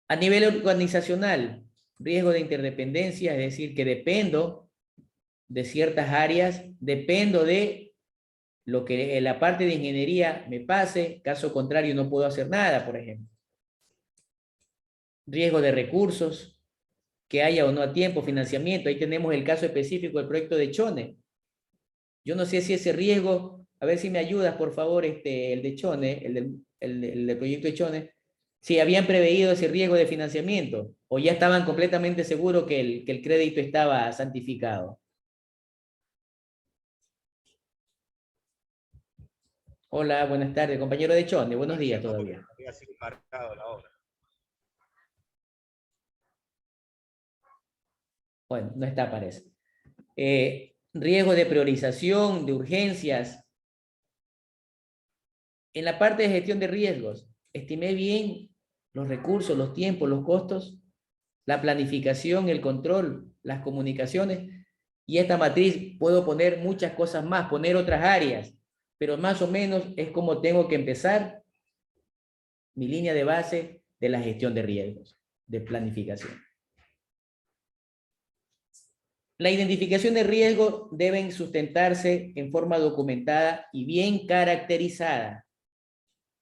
A nivel organizacional, riesgo de interdependencia, es decir, que dependo de ciertas áreas, dependo de lo que en la parte de ingeniería me pase, caso contrario no puedo hacer nada, por ejemplo. Riesgo de recursos, que haya o no a tiempo, financiamiento. Ahí tenemos el caso específico del proyecto de Chone. Yo no sé si ese riesgo, a ver si me ayudas, por favor, el de Chone, el del proyecto de Chone, si habían preveído ese riesgo de financiamiento o ya estaban completamente seguros que el crédito estaba santificado. Hola, buenas tardes, compañero de Chone, buenos días todavía. Había sido marcado la obra. Bueno, no está, parece. Riesgo de priorización, de urgencias. En la parte de gestión de riesgos, estimé bien los recursos, los tiempos, los costos, la planificación, el control, las comunicaciones. Y esta matriz puedo poner muchas cosas más, poner otras áreas, pero más o menos es como tengo que empezar mi línea de base de la gestión de riesgos, de planificación. La identificación de riesgos deben sustentarse en forma documentada y bien caracterizada.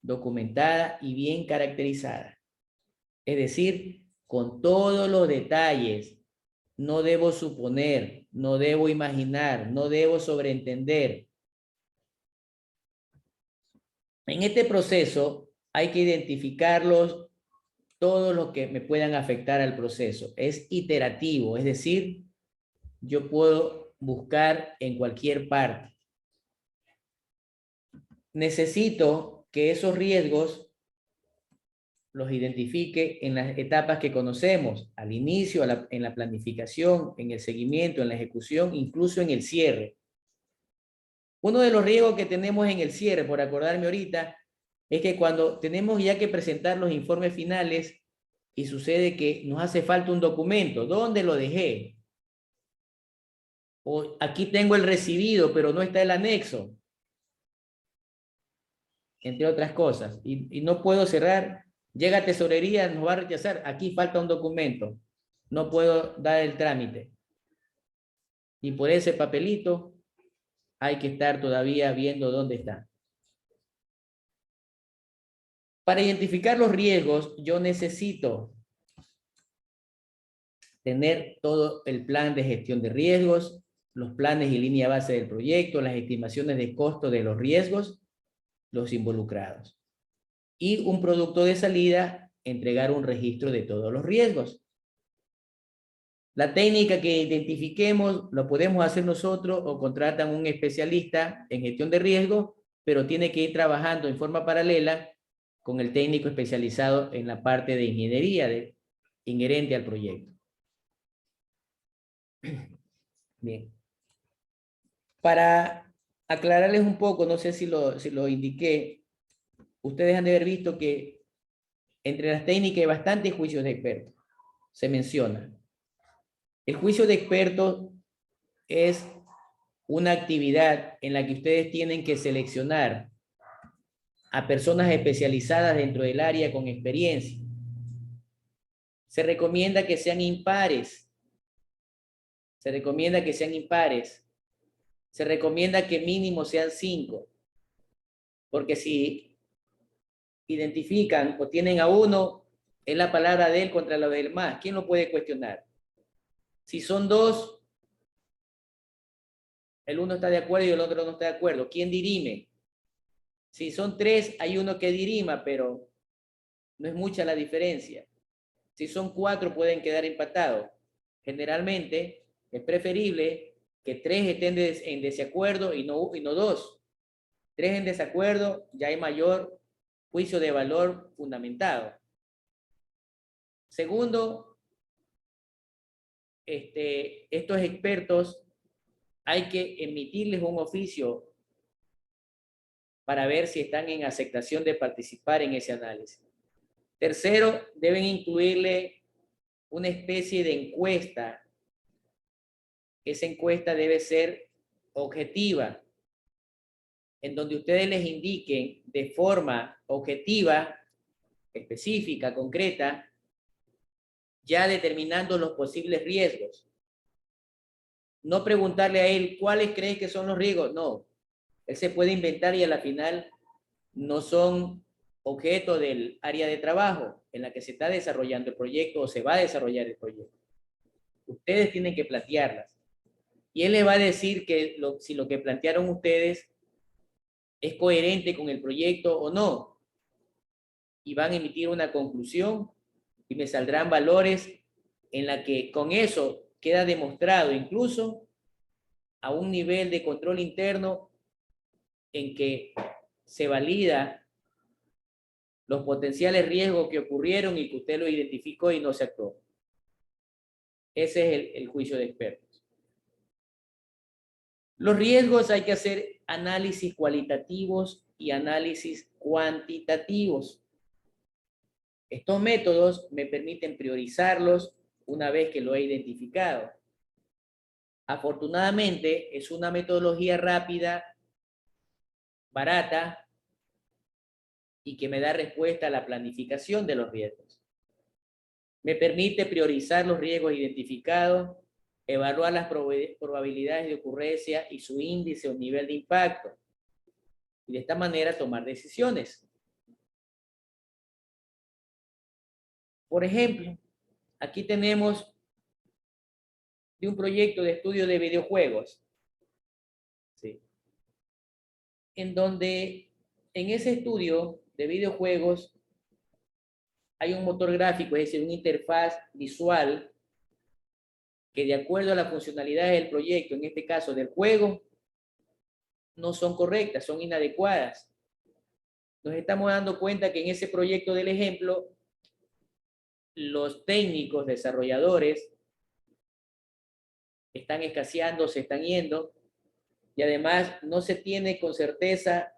Documentada y bien caracterizada. Es decir, con todos los detalles. No debo suponer, no debo imaginar, no debo sobreentender. En este proceso hay que identificarlos todos los que me puedan afectar al proceso. Es iterativo, es decir, yo puedo buscar en cualquier parte. Necesito que esos riesgos los identifique en las etapas que conocemos, al inicio, en la planificación, en el seguimiento, en la ejecución, incluso en el cierre. Uno de los riesgos que tenemos en el cierre, por acordarme ahorita, es que cuando tenemos ya que presentar los informes finales y sucede que nos hace falta un documento, ¿dónde lo dejé? O aquí tengo el recibido, pero no está el anexo. Entre otras cosas. Y no puedo cerrar. Llega a tesorería, nos va a rechazar. Aquí falta un documento. No puedo dar el trámite. Y por ese papelito hay que estar todavía viendo dónde está. Para identificar los riesgos, yo necesito tener todo el plan de gestión de riesgos, los planes y línea base del proyecto, las estimaciones de costo de los riesgos, los involucrados. Y un producto de salida, entregar un registro de todos los riesgos. La técnica que identifiquemos lo podemos hacer nosotros o contratan un especialista en gestión de riesgo, pero tiene que ir trabajando en forma paralela con el técnico especializado en la parte de ingeniería inherente al proyecto. Bien. Para aclararles un poco, no sé si lo indiqué, ustedes han de haber visto que entre las técnicas hay bastantes juicios de expertos. Se menciona. El juicio de expertos es una actividad en la que ustedes tienen que seleccionar a personas especializadas dentro del área con experiencia. Se recomienda que sean impares. Se recomienda que sean impares. Se recomienda que mínimo sean 5. Porque si identifican o tienen a uno, es la palabra de él contra la del más. ¿Quién lo puede cuestionar? Si son 2, el uno está de acuerdo y el otro no está de acuerdo. ¿Quién dirime? Si son 3, hay uno que dirima, pero no es mucha la diferencia. Si son 4, pueden quedar empatados. Generalmente es preferible que 3 estén en desacuerdo y no 2. 3 en desacuerdo, ya hay mayor juicio de valor fundamentado. Segundo, estos expertos hay que emitirles un oficio para ver si están en aceptación de participar en ese análisis. Tercero, deben incluirle una especie de encuesta. Esa encuesta debe ser objetiva, en donde ustedes les indiquen de forma objetiva, específica, concreta, ya determinando los posibles riesgos. No preguntarle a él cuáles creen que son los riesgos, no. Él se puede inventar y a la final no son objeto del área de trabajo en la que se está desarrollando el proyecto o se va a desarrollar el proyecto. Ustedes tienen que plantearlas. Y él le va a decir que si lo que plantearon ustedes es coherente con el proyecto o no. Y van a emitir una conclusión y me saldrán valores en la que con eso queda demostrado incluso a un nivel de control interno en que se valida los potenciales riesgos que ocurrieron y que usted lo identificó y no se actuó. Ese es el juicio de expertos. Los riesgos hay que hacer análisis cualitativos y análisis cuantitativos. Estos métodos me permiten priorizarlos una vez que lo he identificado. Afortunadamente, es una metodología rápida, barata y que me da respuesta a la planificación de los riesgos. Me permite priorizar los riesgos identificados, evaluar las probabilidades de ocurrencia y su índice o nivel de impacto. Y de esta manera tomar decisiones. Por ejemplo, aquí tenemos de un proyecto de estudio de videojuegos, ¿sí? En donde en ese estudio de videojuegos hay un motor gráfico, es decir, una interfaz visual que de acuerdo a las funcionalidades del proyecto, en este caso del juego, no son correctas, son inadecuadas. Nos estamos dando cuenta que en ese proyecto del ejemplo, los técnicos desarrolladores están escaseando, se están yendo, y además no se tiene con certeza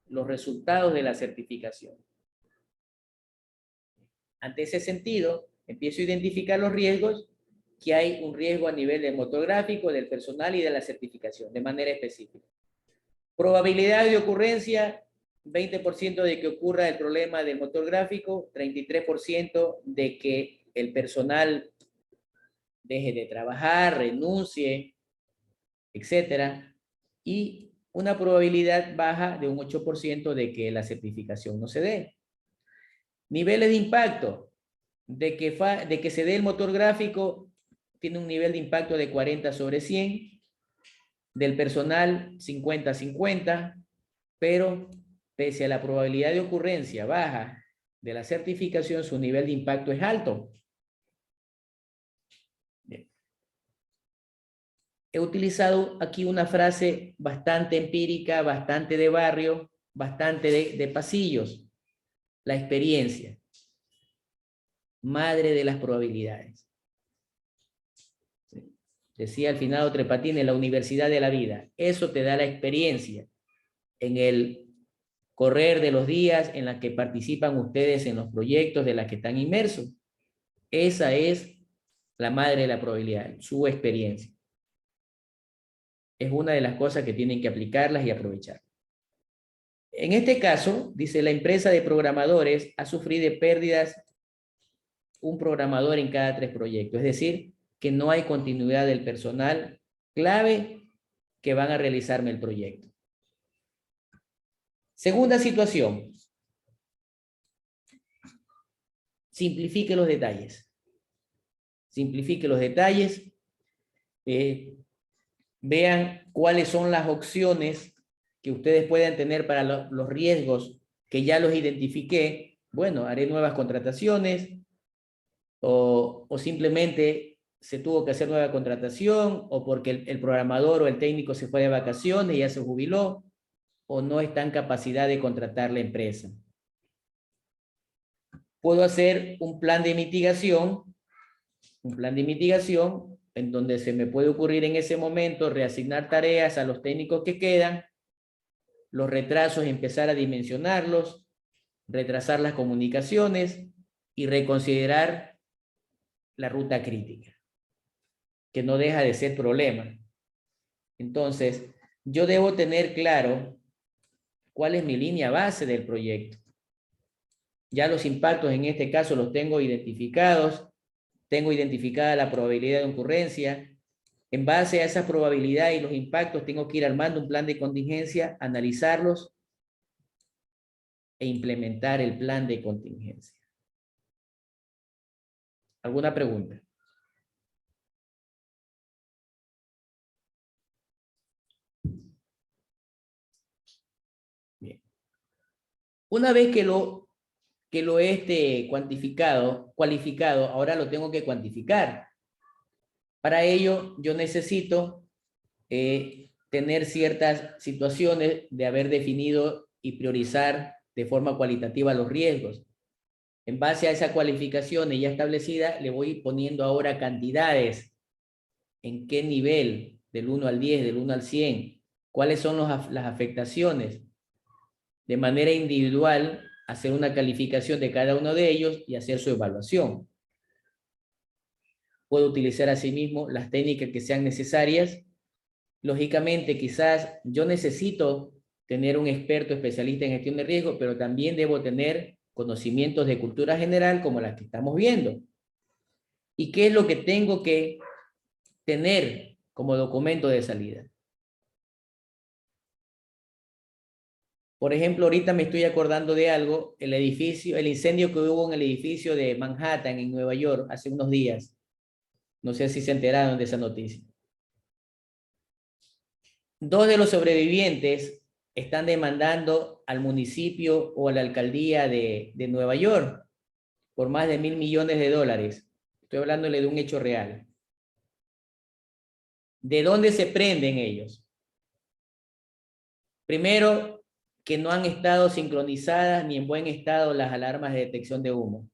los resultados de la certificación. Ante ese sentido, empiezo a identificar los riesgos, que hay un riesgo a nivel del motor gráfico, del personal y de la certificación, de manera específica. Probabilidad de ocurrencia, 20% de que ocurra el problema del motor gráfico, 33% de que el personal deje de trabajar, renuncie, etcétera, y una probabilidad baja de un 8% de que la certificación no se dé. Niveles de impacto, de que se dé el motor gráfico, tiene un nivel de impacto de 40/100, del personal 50/50, pero pese a la probabilidad de ocurrencia baja de la certificación, su nivel de impacto es alto. Bien. He utilizado aquí una frase bastante empírica, bastante de barrio, bastante de pasillos. La experiencia, madre de las probabilidades. ¿Sí? Decía al finado Trepatín, en la universidad de la vida. Eso te da la experiencia en el correr de los días en la que participan ustedes en los proyectos de los que están inmersos. Esa es la madre de la probabilidad, su experiencia. Es una de las cosas que tienen que aplicarlas y aprovechar. En este caso, dice, la empresa de programadores ha sufrido pérdidas un programador en cada 3 proyectos. Es decir, que no hay continuidad del personal clave que van a realizarme el proyecto. Segunda situación. Simplifique los detalles. Simplifique los detalles. Vean cuáles son las opciones que ustedes puedan tener para los riesgos que ya los identifiqué. Bueno, haré nuevas contrataciones o simplemente se tuvo que hacer nueva contratación o porque el programador o el técnico se fue de vacaciones y ya se jubiló. o no está en capacidad de contratar la empresa. Puedo hacer un plan de mitigación en donde se me puede ocurrir en ese momento reasignar tareas a los técnicos que quedan, los retrasos empezar a dimensionarlos, retrasar las comunicaciones y reconsiderar la ruta crítica, que no deja de ser problema. Entonces, yo debo tener claro cuál es mi línea base del proyecto. Ya los impactos en este caso los tengo identificados, tengo identificada la probabilidad de ocurrencia. En base a esa probabilidad y los impactos tengo que ir armando un plan de contingencia, analizarlos e implementar el plan de contingencia. ¿Alguna pregunta? Bien. Una vez que lo he cualificado, ahora lo tengo que cuantificar. Para ello, yo necesito tener ciertas situaciones de haber definido y priorizar de forma cualitativa los riesgos. En base a esa cualificación ya establecida, le voy poniendo ahora cantidades. ¿En qué nivel? Del 1 al 10, del 1 al 100. ¿Cuáles son las afectaciones? De manera individual, hacer una calificación de cada uno de ellos y hacer su evaluación. Puedo utilizar asimismo las técnicas que sean necesarias. Lógicamente, quizás yo necesito tener un experto especialista en gestión de riesgo, pero también debo tener conocimientos de cultura general como las que estamos viendo. ¿Y qué es lo que tengo que tener como documento de salida? Por ejemplo, ahorita me estoy acordando de algo, el incendio que hubo en el edificio de Manhattan en Nueva York hace unos días. No sé si se enteraron de esa noticia. 2 de los sobrevivientes están demandando al municipio o a la alcaldía de Nueva York por más de $1.000 millones. Estoy hablándole de un hecho real. ¿De dónde se prenden ellos? Primero, que no han estado sincronizadas ni en buen estado las alarmas de detección de humo,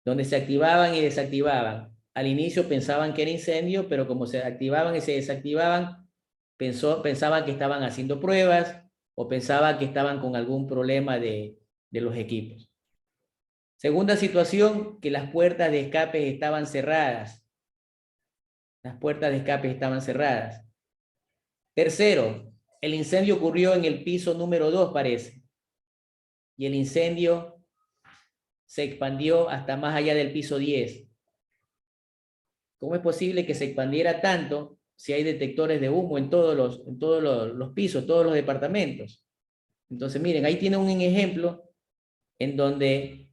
donde se activaban y desactivaban. Al inicio pensaban que era incendio, pero como se activaban y se desactivaban, pensaban que estaban haciendo pruebas o pensaban que estaban con algún problema de los equipos. Segunda situación, que las puertas de escape estaban cerradas. Las puertas de escape estaban cerradas. Tercero, el incendio ocurrió en el piso número 2, parece. Y el incendio se expandió hasta más allá del piso 10. ¿Cómo es posible que se expandiera tanto si hay detectores de humo en todos los pisos, todos los departamentos? Entonces, miren, ahí tienen un ejemplo en donde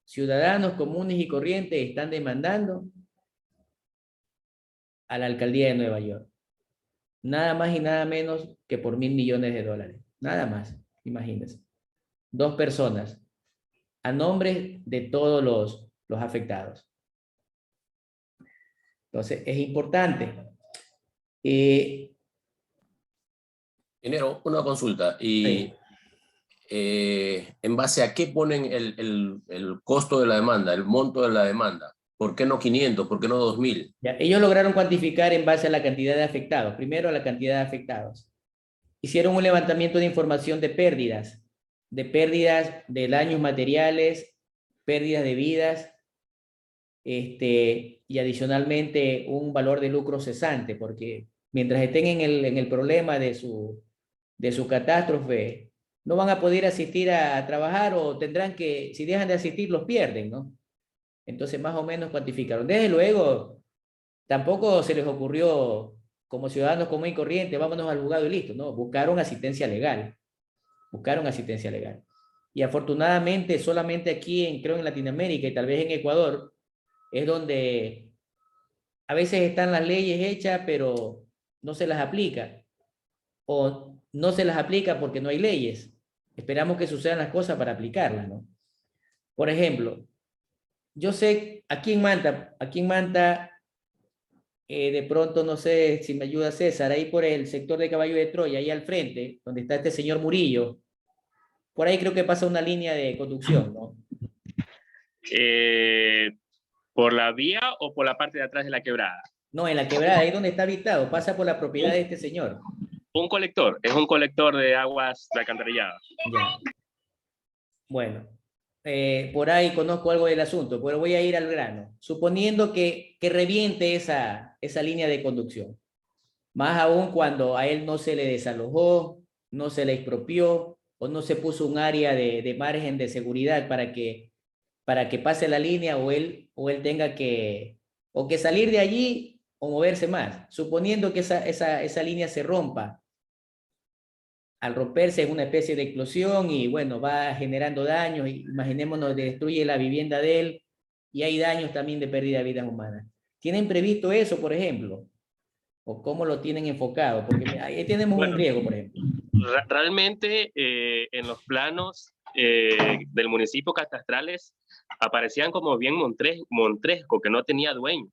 ciudadanos comunes y corrientes están demandando a la alcaldía de Nueva York. Nada más y nada menos que por $1.000 millones. Nada más, imagínense. 2 personas a nombre de todos los afectados. Entonces, es importante. Ingeniero, una consulta. Y ¿en base a qué ponen el costo de la demanda, el monto de la demanda? ¿Por qué no 500? ¿Por qué no 2.000? Ya, ellos lograron cuantificar en base a la cantidad de afectados. Primero, a la cantidad de afectados. Hicieron un levantamiento de información de pérdidas de daños materiales, pérdidas de vidas, y adicionalmente un valor de lucro cesante, porque mientras estén en el problema de su catástrofe, no van a poder asistir a trabajar o tendrán que, si dejan de asistir, los pierden, ¿no? Entonces, más o menos cuantificaron. Desde luego, tampoco se les ocurrió, como ciudadanos común y corriente, vámonos al juzgado y listo, ¿no? Buscaron asistencia legal. Y afortunadamente, solamente aquí, creo en Latinoamérica y tal vez en Ecuador, es donde a veces están las leyes hechas, pero no se las aplica. O no se las aplica porque no hay leyes. Esperamos que sucedan las cosas para aplicarlas, ¿no? Por ejemplo, yo sé, aquí en Manta De pronto, no sé si me ayuda César, ahí por el sector de Caballo de Troya, ahí al frente, donde está este señor Murillo, por ahí creo que pasa una línea de conducción, ¿no? ¿Por la vía o por la parte de atrás de la quebrada? No, en la quebrada, ahí donde está habitado, pasa por la propiedad de este señor. Un colector, es un colector de aguas de alcantarillado. Ya. Bueno, por ahí conozco algo del asunto, pero voy a ir al grano. Suponiendo que reviente esa línea de conducción, más aún cuando a él no se le desalojó, no se le expropió o no se puso un área de margen de seguridad para que pase la línea o él tenga que salir de allí o moverse más. Suponiendo que esa línea se rompa, al romperse es una especie de explosión y bueno, va generando daños, imaginémonos, destruye la vivienda de él y hay daños también de pérdida de vidas humanas. ¿Tienen previsto eso, por ejemplo? ¿O cómo lo tienen enfocado? Porque ahí tenemos un riesgo, por ejemplo. Realmente en los planos del municipio catastrales aparecían como bien montresco, que no tenía dueño.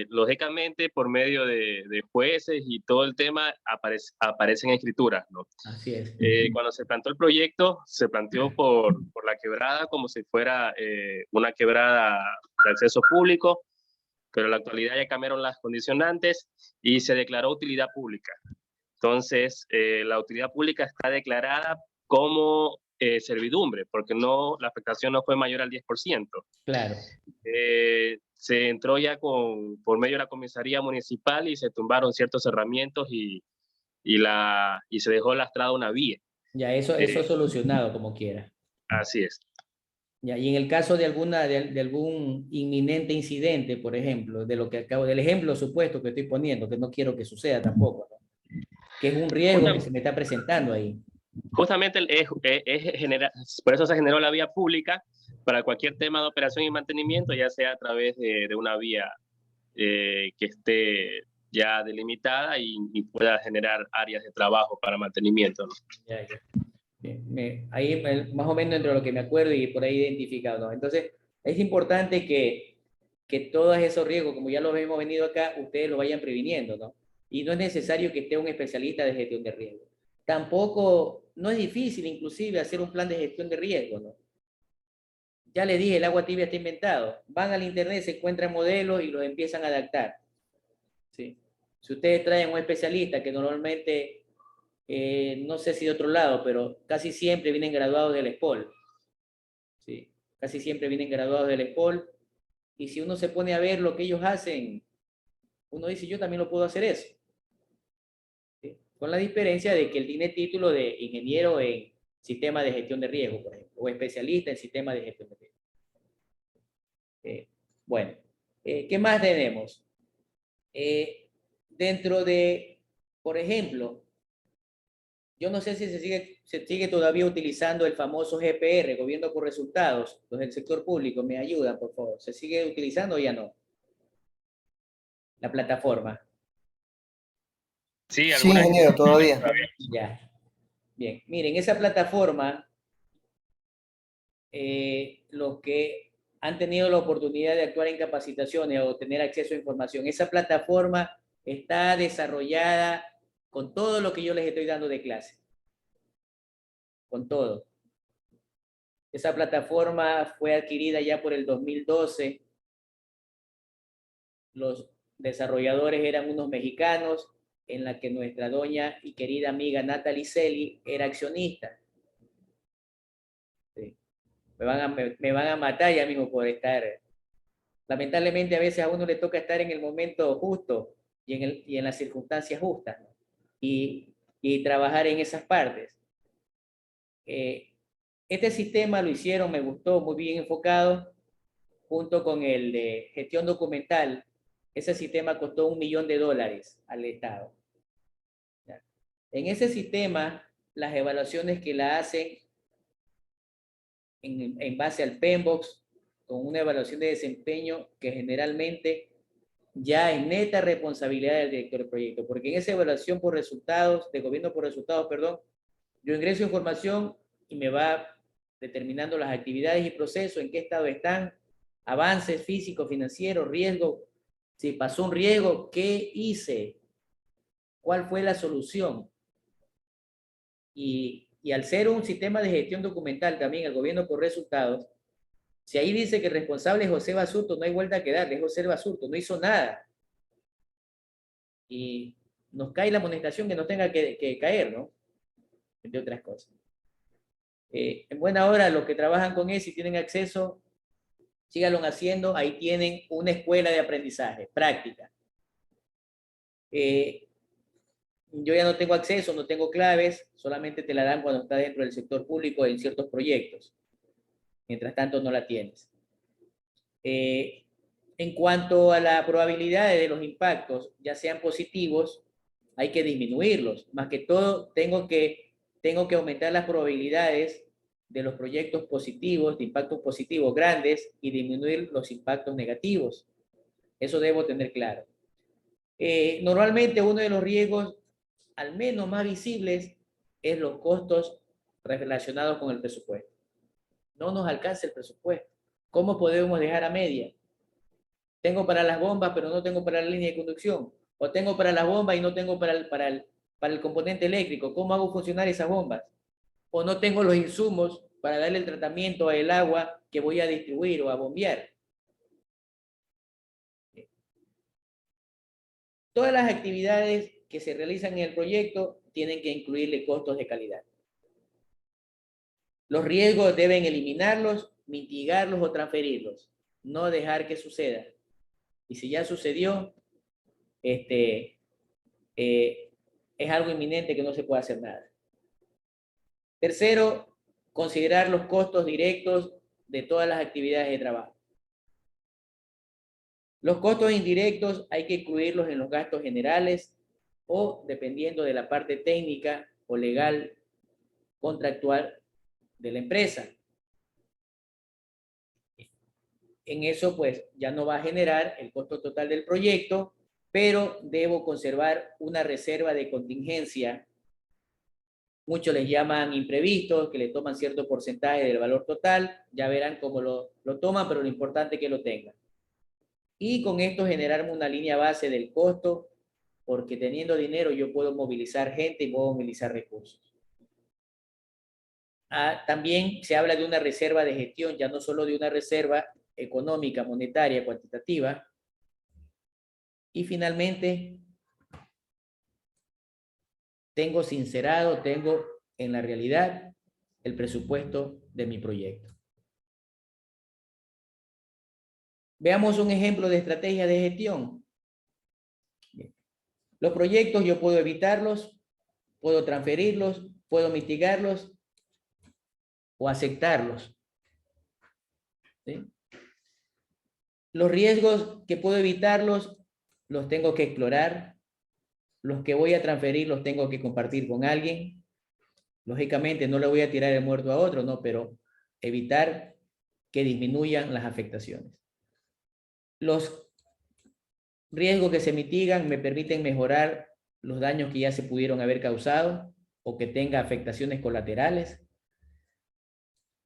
Lógicamente, por medio de jueces y todo el tema, aparecen escrituras, ¿no? Así es. Cuando se planteó el proyecto, se planteó por la quebrada como si fuera una quebrada de acceso público, pero en la actualidad ya cambiaron las condicionantes y se declaró utilidad pública. Entonces, la utilidad pública está declarada como servidumbre, porque la afectación no fue mayor al 10%. Claro. Se entró ya por medio de la comisaría municipal y se tumbaron ciertos cerramientos y se dejó lastrada una vía. Ya, eso solucionado como quiera. Así es. Ya, y en el caso de algún inminente incidente, por ejemplo, del ejemplo supuesto que estoy poniendo, que no quiero que suceda tampoco, ¿no? Que es un riesgo que se me está presentando ahí. Justamente por eso se generó la vía pública para cualquier tema de operación y mantenimiento, ya sea a través de una vía que esté ya delimitada y pueda generar áreas de trabajo para mantenimiento, ¿no? Ya. Ahí más o menos dentro de lo que me acuerdo y por ahí identificado, ¿no? Entonces, es importante que todos esos riesgos, como ya los hemos venido acá, ustedes lo vayan previniendo, ¿no? Y no es necesario que esté un especialista de gestión de riesgo. Tampoco, no es difícil inclusive hacer un plan de gestión de riesgo, ¿no? Ya les dije, el agua tibia está inventado. Van al internet, se encuentran modelos y los empiezan a adaptar. ¿Sí? Si ustedes traen un especialista que normalmente, no sé si de otro lado, pero casi siempre vienen graduados del ESPOL. ¿Sí? Casi siempre vienen graduados del ESPOL. Y si uno se pone a ver lo que ellos hacen, uno dice, yo también lo puedo hacer eso. ¿Sí? Con la diferencia de que él tiene título de ingeniero en sistema de gestión de riesgo, por ejemplo, o especialista en sistema de gestión de riesgo. Bueno, ¿qué más tenemos? Dentro de, por ejemplo, yo no sé si se sigue todavía utilizando el famoso GPR, Gobierno por Resultados. Los del sector público, me ayudan, por favor. ¿Se sigue utilizando o ya no? La plataforma. Sí, Sí, ingeniero, todavía. Ya. Bien, miren, esa plataforma, los que han tenido la oportunidad de actuar en capacitaciones o tener acceso a información, esa plataforma está desarrollada con todo lo que yo les estoy dando de clase. Con todo. Esa plataforma fue adquirida ya por el 2012. Los desarrolladores eran unos mexicanos en la que nuestra doña y querida amiga Natalie Celi era accionista. Sí. Me van a matar ya mismo por estar. Lamentablemente a veces a uno le toca estar en el momento justo y en las circunstancias justas, ¿no? Y trabajar en esas partes. Este sistema lo hicieron, me gustó, muy bien enfocado, junto con el de gestión documental. Ese sistema costó $1 millón al Estado. ¿Ya? En ese sistema, las evaluaciones que la hacen en base al PMBOK, con una evaluación de desempeño que generalmente ya es neta responsabilidad del director del proyecto, porque en esa evaluación por resultados, de gobierno por resultados, perdón, yo ingreso información y me va determinando las actividades y procesos, en qué estado están, avances físicos, financieros, riesgo, Si pasó un riesgo, ¿qué hice? ¿Cuál fue la solución? Y al ser un sistema de gestión documental también, el gobierno por resultados, si ahí dice que el responsable es José Basurto, no hay vuelta que darle, es José Basurto, no hizo nada. Y nos cae la amonestación que nos tenga que caer, ¿no? Entre otras cosas. En buena hora, los que trabajan con eso y tienen acceso, síganlo haciendo, ahí tienen una escuela de aprendizaje, práctica. Yo ya no tengo acceso, no tengo claves, solamente te la dan cuando estás dentro del sector público en ciertos proyectos. Mientras tanto, no la tienes. En cuanto a la probabilidad de los impactos, ya sean positivos, hay que disminuirlos. Más que todo, tengo que aumentar las probabilidades de los proyectos positivos, de impactos positivos grandes, y disminuir los impactos negativos. Eso debo tener claro. Normalmente uno de los riesgos, al menos más visibles, es los costos relacionados con el presupuesto. No nos alcanza el presupuesto. ¿Cómo podemos dejar a media? Tengo para las bombas, pero no tengo para la línea de conducción. O tengo para las bombas y no tengo para el componente eléctrico. ¿Cómo hago funcionar esas bombas? O no tengo los insumos para darle el tratamiento al agua que voy a distribuir o a bombear. Todas las actividades que se realizan en el proyecto tienen que incluirle costos de calidad. Los riesgos deben eliminarlos, mitigarlos o transferirlos. No dejar que suceda. Y si ya sucedió, es algo inminente que no se puede hacer nada. Tercero, considerar los costos directos de todas las actividades de trabajo. Los costos indirectos hay que incluirlos en los gastos generales o, dependiendo de la parte técnica o legal contractual de la empresa. En eso, pues, ya no va a generar el costo total del proyecto, pero debo conservar una reserva de contingencia. Muchos les llaman imprevistos, que le toman cierto porcentaje del valor total. Ya verán cómo lo toman, pero lo importante es que lo tengan. Y con esto generarme una línea base del costo, porque teniendo dinero yo puedo movilizar gente y puedo movilizar recursos. También se habla de una reserva de gestión, ya no solo de una reserva económica, monetaria, cuantitativa. Y finalmente, tengo sincerado, tengo en la realidad el presupuesto de mi proyecto. Veamos un ejemplo de estrategia de gestión. Los proyectos yo puedo evitarlos, puedo transferirlos, puedo mitigarlos o aceptarlos. ¿Sí? Los riesgos que puedo evitarlos, los tengo que explorar. Los que voy a transferir, los tengo que compartir con alguien. Lógicamente, no le voy a tirar el muerto a otro, ¿no? Pero evitar que disminuyan las afectaciones. Los riesgos que se mitigan me permiten mejorar los daños que ya se pudieron haber causado o que tenga afectaciones colaterales.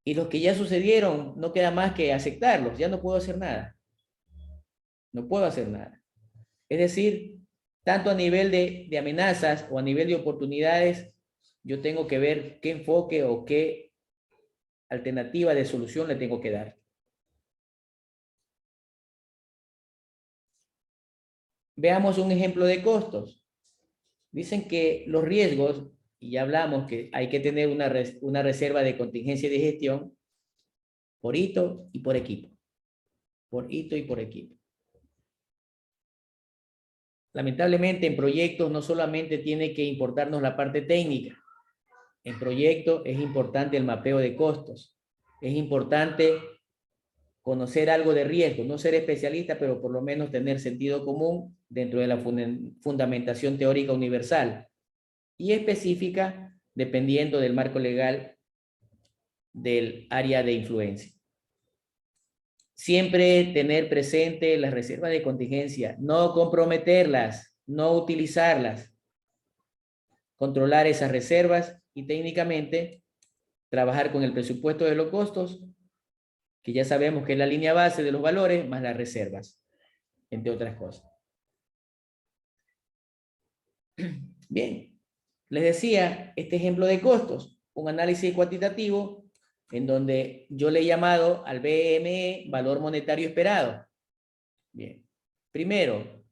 Y los que ya sucedieron, no queda más que aceptarlos. Ya no puedo hacer nada. No puedo hacer nada. Es decir, tanto a nivel de amenazas o a nivel de oportunidades, yo tengo que ver qué enfoque o qué alternativa de solución le tengo que dar. Veamos un ejemplo de costos. Dicen que los riesgos, y ya hablamos que hay que tener una reserva de contingencia y de gestión por hito y por equipo. Por hito y por equipo. Lamentablemente en proyectos no solamente tiene que importarnos la parte técnica. En proyectos es importante el mapeo de costos. Es importante conocer algo de riesgo, no ser especialista, pero por lo menos tener sentido común dentro de la fundamentación teórica universal y específica dependiendo del marco legal del área de influencia. Siempre tener presente las reservas de contingencia, no comprometerlas, no utilizarlas, controlar esas reservas y técnicamente trabajar con el presupuesto de los costos, que ya sabemos que es la línea base de los valores, más las reservas. entre otras cosas. Bien, les decía, este ejemplo de costos, un análisis cuantitativo en donde yo le he llamado al BME valor monetario esperado. Bien, primero,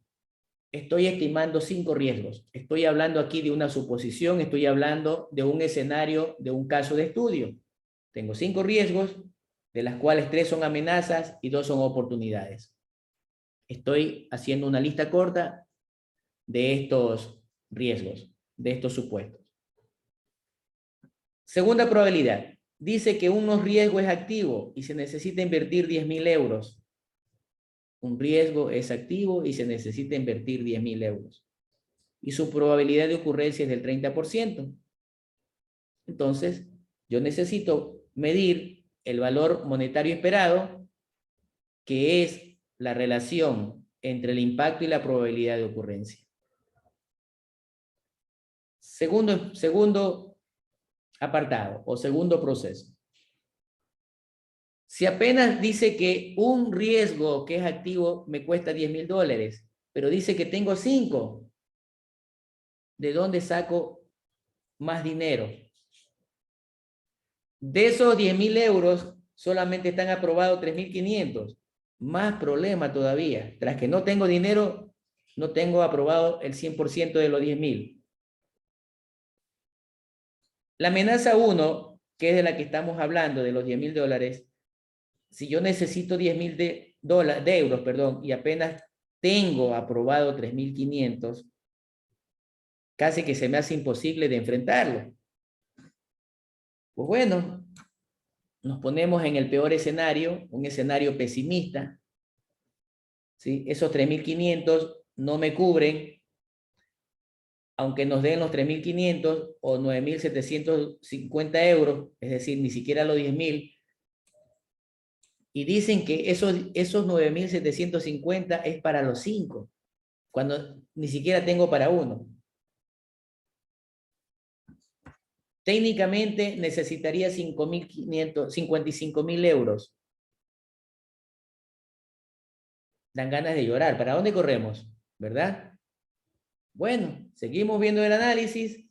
estoy estimando 5 riesgos. Estoy hablando aquí de una suposición, estoy hablando de un escenario, de un caso de estudio. Tengo 5 riesgos, de las cuales 3 son amenazas y 2 son oportunidades. Estoy haciendo una lista corta de estos riesgos, de estos supuestos. Segunda probabilidad. Dice que un riesgo es activo y se necesita invertir 10.000 euros. Un riesgo es activo y se necesita invertir 10.000 euros. Y su probabilidad de ocurrencia es del 30%. Entonces, yo necesito medir el valor monetario esperado, que es la relación entre el impacto y la probabilidad de ocurrencia. Segundo apartado o segundo proceso. Si apenas dice que un riesgo que es activo me cuesta 10.000 dólares, pero dice que tengo 5, ¿de dónde saco más dinero? De esos 10.000 euros, solamente están aprobados 3.500. Más problema todavía. Tras que no tengo dinero, no tengo aprobado el 100% de los 10.000. La amenaza 1, que es de la que estamos hablando, de los 10.000 dólares, si yo necesito 10.000 de euros, perdón, y apenas tengo aprobado 3.500, casi que se me hace imposible de enfrentarlo. Pues bueno, nos ponemos en el peor escenario, un escenario pesimista. ¿Sí? Esos 3.500 no me cubren, aunque nos den los 3.500 o 9.750 euros, es decir, ni siquiera los 10.000, y dicen que esos 9.750 es para los 5, cuando ni siquiera tengo para uno. Técnicamente necesitaría 55.000 euros. Dan ganas de llorar. ¿Para dónde corremos? ¿Verdad? Bueno, seguimos viendo el análisis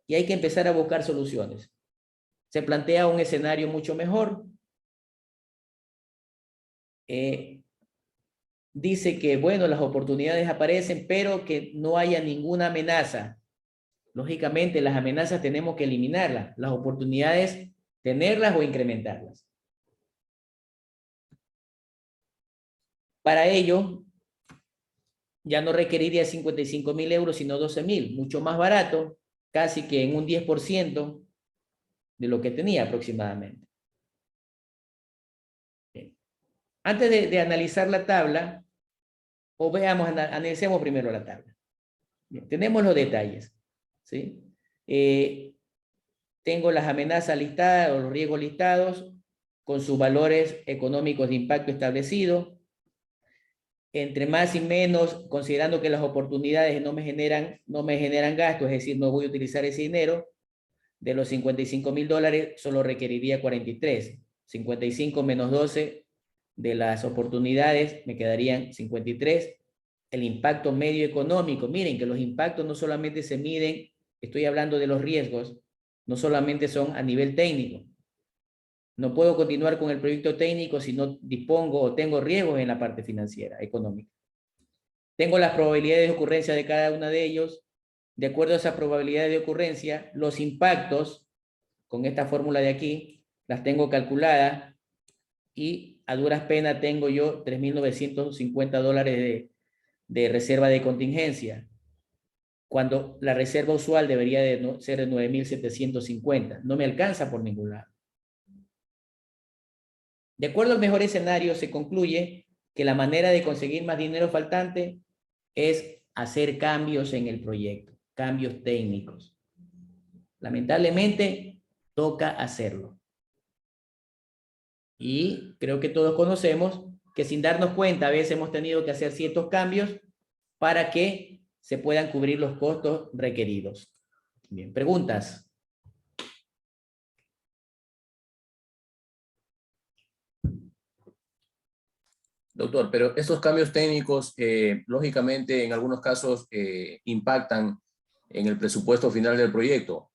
y hay que empezar a buscar soluciones. Se plantea un escenario mucho mejor. Dice que, bueno, las oportunidades aparecen, pero que no haya ninguna amenaza. Lógicamente, las amenazas tenemos que eliminarlas. Las oportunidades, tenerlas o incrementarlas. Para ello, ya no requeriría 55.000 euros, sino 12.000. Mucho más barato, casi que en un 10% de lo que tenía aproximadamente. Bien. Antes de analizar la tabla, o veamos, analicemos primero la tabla. Bien, tenemos los detalles. ¿Sí? Tengo las amenazas listadas o los riesgos listados con sus valores económicos de impacto establecidos. Entre más y menos, considerando que las oportunidades no me generan gastos, es decir, no voy a utilizar ese dinero, de los 55.000 dólares solo requeriría 43. 55 menos 12 de las oportunidades me quedarían 53. El impacto medio económico, miren que los impactos no solamente se miden, estoy hablando de los riesgos, no solamente son a nivel técnico. No puedo continuar con el proyecto técnico si no dispongo o tengo riesgos en la parte financiera, económica. Tengo las probabilidades de ocurrencia de cada una de ellos. De acuerdo a esa probabilidad de ocurrencia, los impactos, con esta fórmula de aquí, las tengo calculadas y a duras penas tengo yo 3.950 dólares de reserva de contingencia, cuando la reserva usual debería de ser de 9.750. No me alcanza por ningún lado. De acuerdo al mejor escenario, se concluye que la manera de conseguir más dinero faltante es hacer cambios en el proyecto, cambios técnicos. Lamentablemente, toca hacerlo. Y creo que todos conocemos que sin darnos cuenta, a veces hemos tenido que hacer ciertos cambios para que se puedan cubrir los costos requeridos. Bien, preguntas. Doctor, pero estos cambios técnicos, lógicamente, en algunos casos impactan en el presupuesto final del proyecto.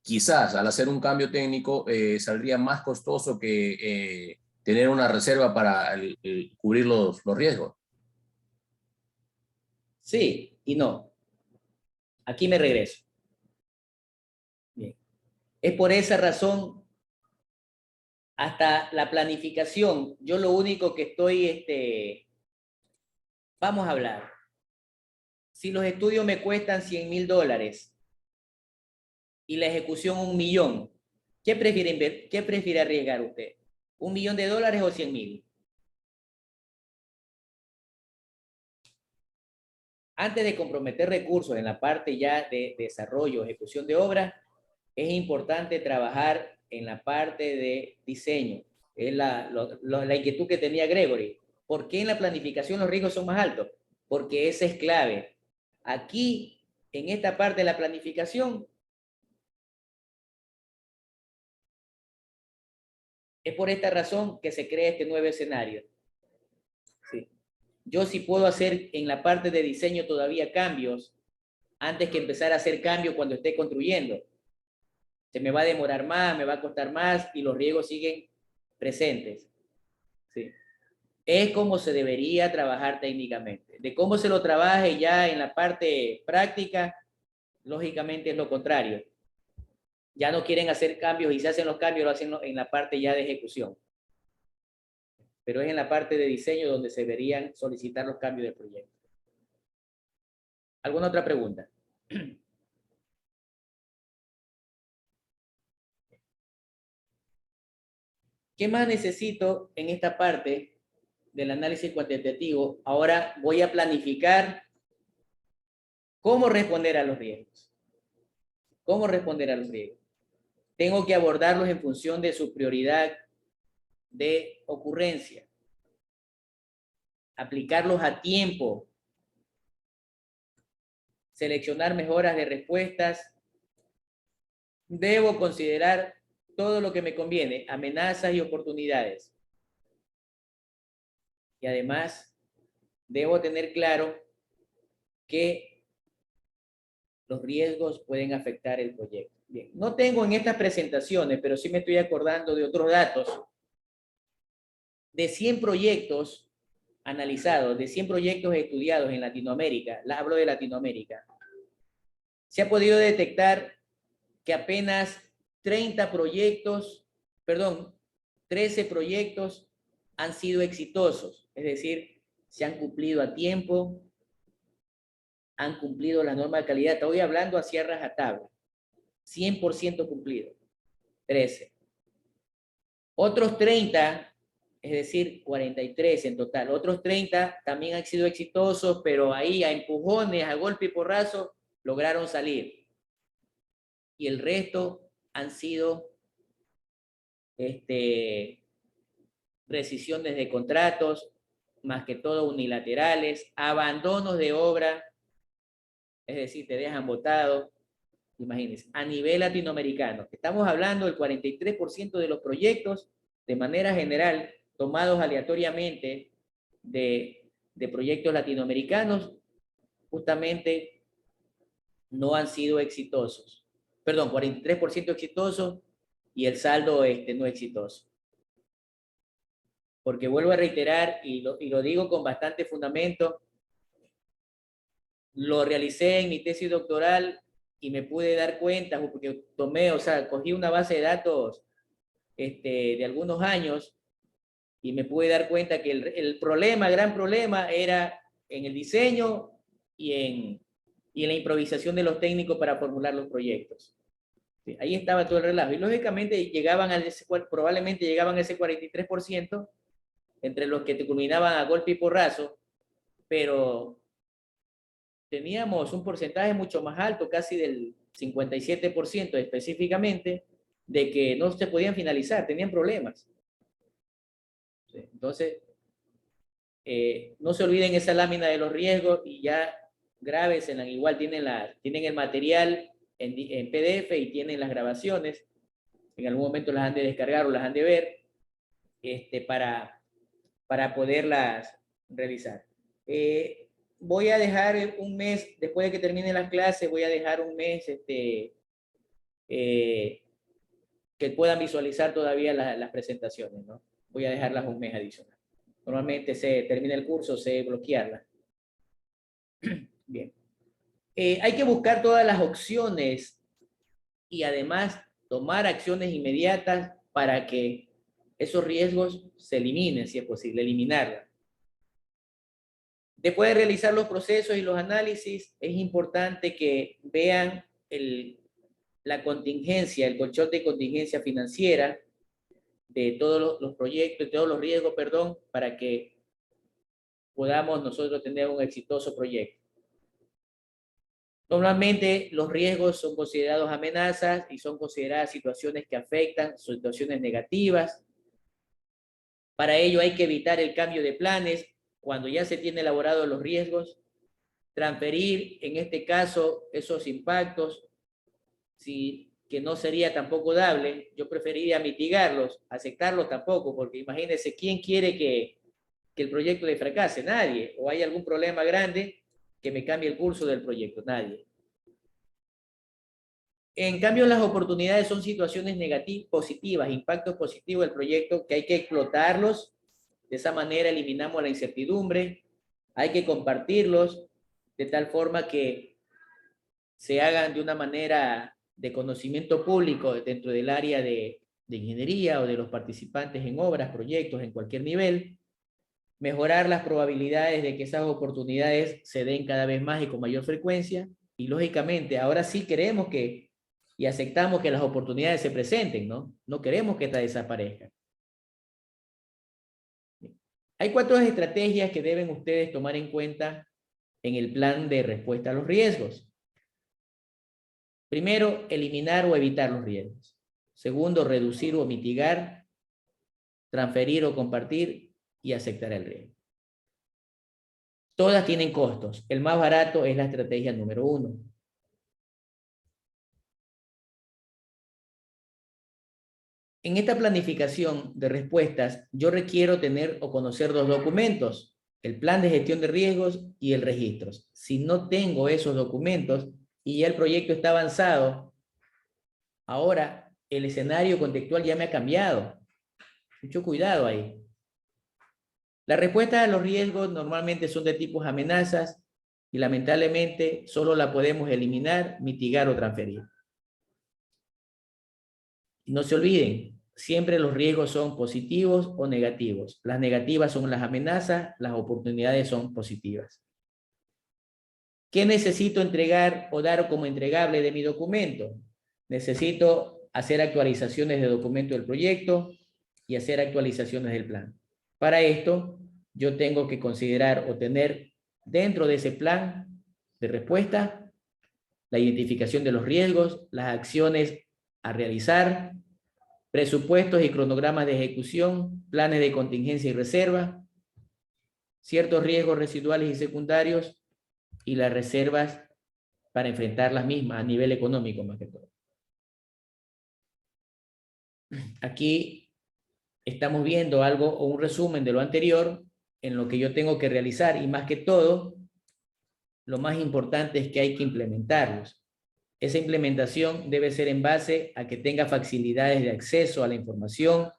Quizás al hacer un cambio técnico saldría más costoso que tener una reserva para cubrir los riesgos. Sí y no. Aquí me regreso. Bien. Es por esa razón, hasta la planificación, yo lo único que estoy, vamos a hablar. Si los estudios me cuestan $100,000 y la ejecución 1.000.000, ¿qué prefiere arriesgar usted? $1.000.000 o 100.000? Antes de comprometer recursos en la parte ya de desarrollo, ejecución de obras, es importante trabajar en la parte de diseño. Es la inquietud que tenía Gregory. ¿Por qué en la planificación los riesgos son más altos? Porque esa es clave. Aquí, en esta parte de la planificación, es por esta razón que se crea este nuevo escenario. Sí. Yo sí puedo hacer en la parte de diseño todavía cambios antes que empezar a hacer cambios cuando esté construyendo. Se me va a demorar más, me va a costar más y los riesgos siguen presentes. Sí. Es como se debería trabajar técnicamente. De cómo se lo trabaje ya en la parte práctica, lógicamente es lo contrario. Ya no quieren hacer cambios y si hacen los cambios lo hacen en la parte ya de ejecución. Pero es en la parte de diseño donde se deberían solicitar los cambios del proyecto. ¿Alguna otra pregunta? ¿Qué más necesito en esta parte del análisis cuantitativo? Ahora voy a planificar cómo responder a los riesgos. ¿Cómo responder a los riesgos? Tengo que abordarlos en función de su prioridad de ocurrencia. Aplicarlos a tiempo. Seleccionar mejoras de respuestas. Debo considerar todo lo que me conviene, amenazas y oportunidades. Y además, debo tener claro que los riesgos pueden afectar el proyecto. Bien, no tengo en estas presentaciones, pero sí me estoy acordando de otros datos. De 100 proyectos analizados, de 100 proyectos estudiados en Latinoamérica, hablo de Latinoamérica, se ha podido detectar que apenas 13 proyectos han sido exitosos, es decir, se han cumplido a tiempo, han cumplido la norma de calidad. Estoy hablando hacia rajatabla. 100% cumplido. 13. Otros 30, es decir, 43 en total. Otros 30 también han sido exitosos, pero ahí a empujones, a golpe y porrazo, lograron salir. Y el resto han sido rescisiones de contratos, más que todo unilaterales, abandonos de obra, es decir, te dejan botado. Imagínense, a nivel latinoamericano, estamos hablando del 43% de los proyectos, de manera general, tomados aleatoriamente de proyectos latinoamericanos, justamente no han sido exitosos. Perdón, 43% exitosos y el saldo no exitoso. Porque vuelvo a reiterar, y lo digo con bastante fundamento, lo realicé en mi tesis doctoral y me pude dar cuenta, porque cogí una base de datos de algunos años y me pude dar cuenta que el gran problema era en el diseño y en la improvisación de los técnicos para formular los proyectos. Sí, ahí estaba todo el relajo. Y lógicamente probablemente llegaban a ese 43%, entre los que te culminaban a golpe y porrazo, pero teníamos un porcentaje mucho más alto, casi del 57% específicamente, de que no se podían finalizar, tenían problemas. Entonces, no se olviden esa lámina de los riesgos y ya grábenselas. Igual tienen el material en PDF y tienen las grabaciones. En algún momento las han de descargar o las han de ver para para poderlas realizar. Voy a dejar un mes, después de que termine las clases, voy a dejar un mes que puedan visualizar todavía las presentaciones, ¿no? Voy a dejarlas un mes adicional. Normalmente se termina el curso, se bloquearlas. Bien. Hay que buscar todas las opciones y además tomar acciones inmediatas para que esos riesgos se eliminen, si es posible, eliminarlas. Después de realizar los procesos y los análisis, es importante que vean la contingencia, el colchón de contingencia financiera de todos los proyectos, de todos los riesgos, perdón, para que podamos nosotros tener un exitoso proyecto. Normalmente los riesgos son considerados amenazas y son consideradas situaciones que afectan, situaciones negativas. Para ello hay que evitar el cambio de planes cuando ya se tiene elaborado los riesgos, transferir en este caso esos impactos, que no sería tampoco dable. Yo preferiría mitigarlos, aceptarlos tampoco, porque imagínense, ¿quién quiere que el proyecto le fracase? Nadie. O hay algún problema grande que me cambie el curso del proyecto, nadie. En cambio, las oportunidades son situaciones negativas, positivas, impactos positivos del proyecto que hay que explotarlos. De esa manera eliminamos la incertidumbre. Hay que compartirlos de tal forma que se hagan de una manera de conocimiento público dentro del área de ingeniería o de los participantes en obras, proyectos, en cualquier nivel. Mejorar las probabilidades de que esas oportunidades se den cada vez más y con mayor frecuencia. Y lógicamente, ahora sí queremos y aceptamos que las oportunidades se presenten, ¿no? No queremos que estas desaparezcan. Hay 4 estrategias que deben ustedes tomar en cuenta en el plan de respuesta a los riesgos. Primero, eliminar o evitar los riesgos. Segundo, reducir o mitigar, transferir o compartir y aceptar el riesgo. Todas tienen costos. El más barato es la estrategia número 1. En esta planificación de respuestas, yo requiero tener o conocer 2 documentos, el plan de gestión de riesgos y el registro. Si no tengo esos documentos y ya el proyecto está avanzado, ahora el escenario contextual ya me ha cambiado. Mucho cuidado ahí. Las respuestas a los riesgos normalmente son de tipos amenazas y lamentablemente solo la podemos eliminar, mitigar o transferir. No se olviden, siempre los riesgos son positivos o negativos. Las negativas son las amenazas, las oportunidades son positivas. ¿Qué necesito entregar o dar como entregable de mi documento? Necesito hacer actualizaciones de documento del proyecto y hacer actualizaciones del plan. Para esto, yo tengo que considerar o tener dentro de ese plan de respuesta la identificación de los riesgos, las acciones a realizar, presupuestos y cronogramas de ejecución, planes de contingencia y reserva, ciertos riesgos residuales y secundarios y las reservas para enfrentar las mismas a nivel económico más que todo. Aquí estamos viendo algo o un resumen de lo anterior en lo que yo tengo que realizar y más que todo, lo más importante es que hay que implementarlos. Esa implementación debe ser en base a que tenga facilidades de acceso a la información,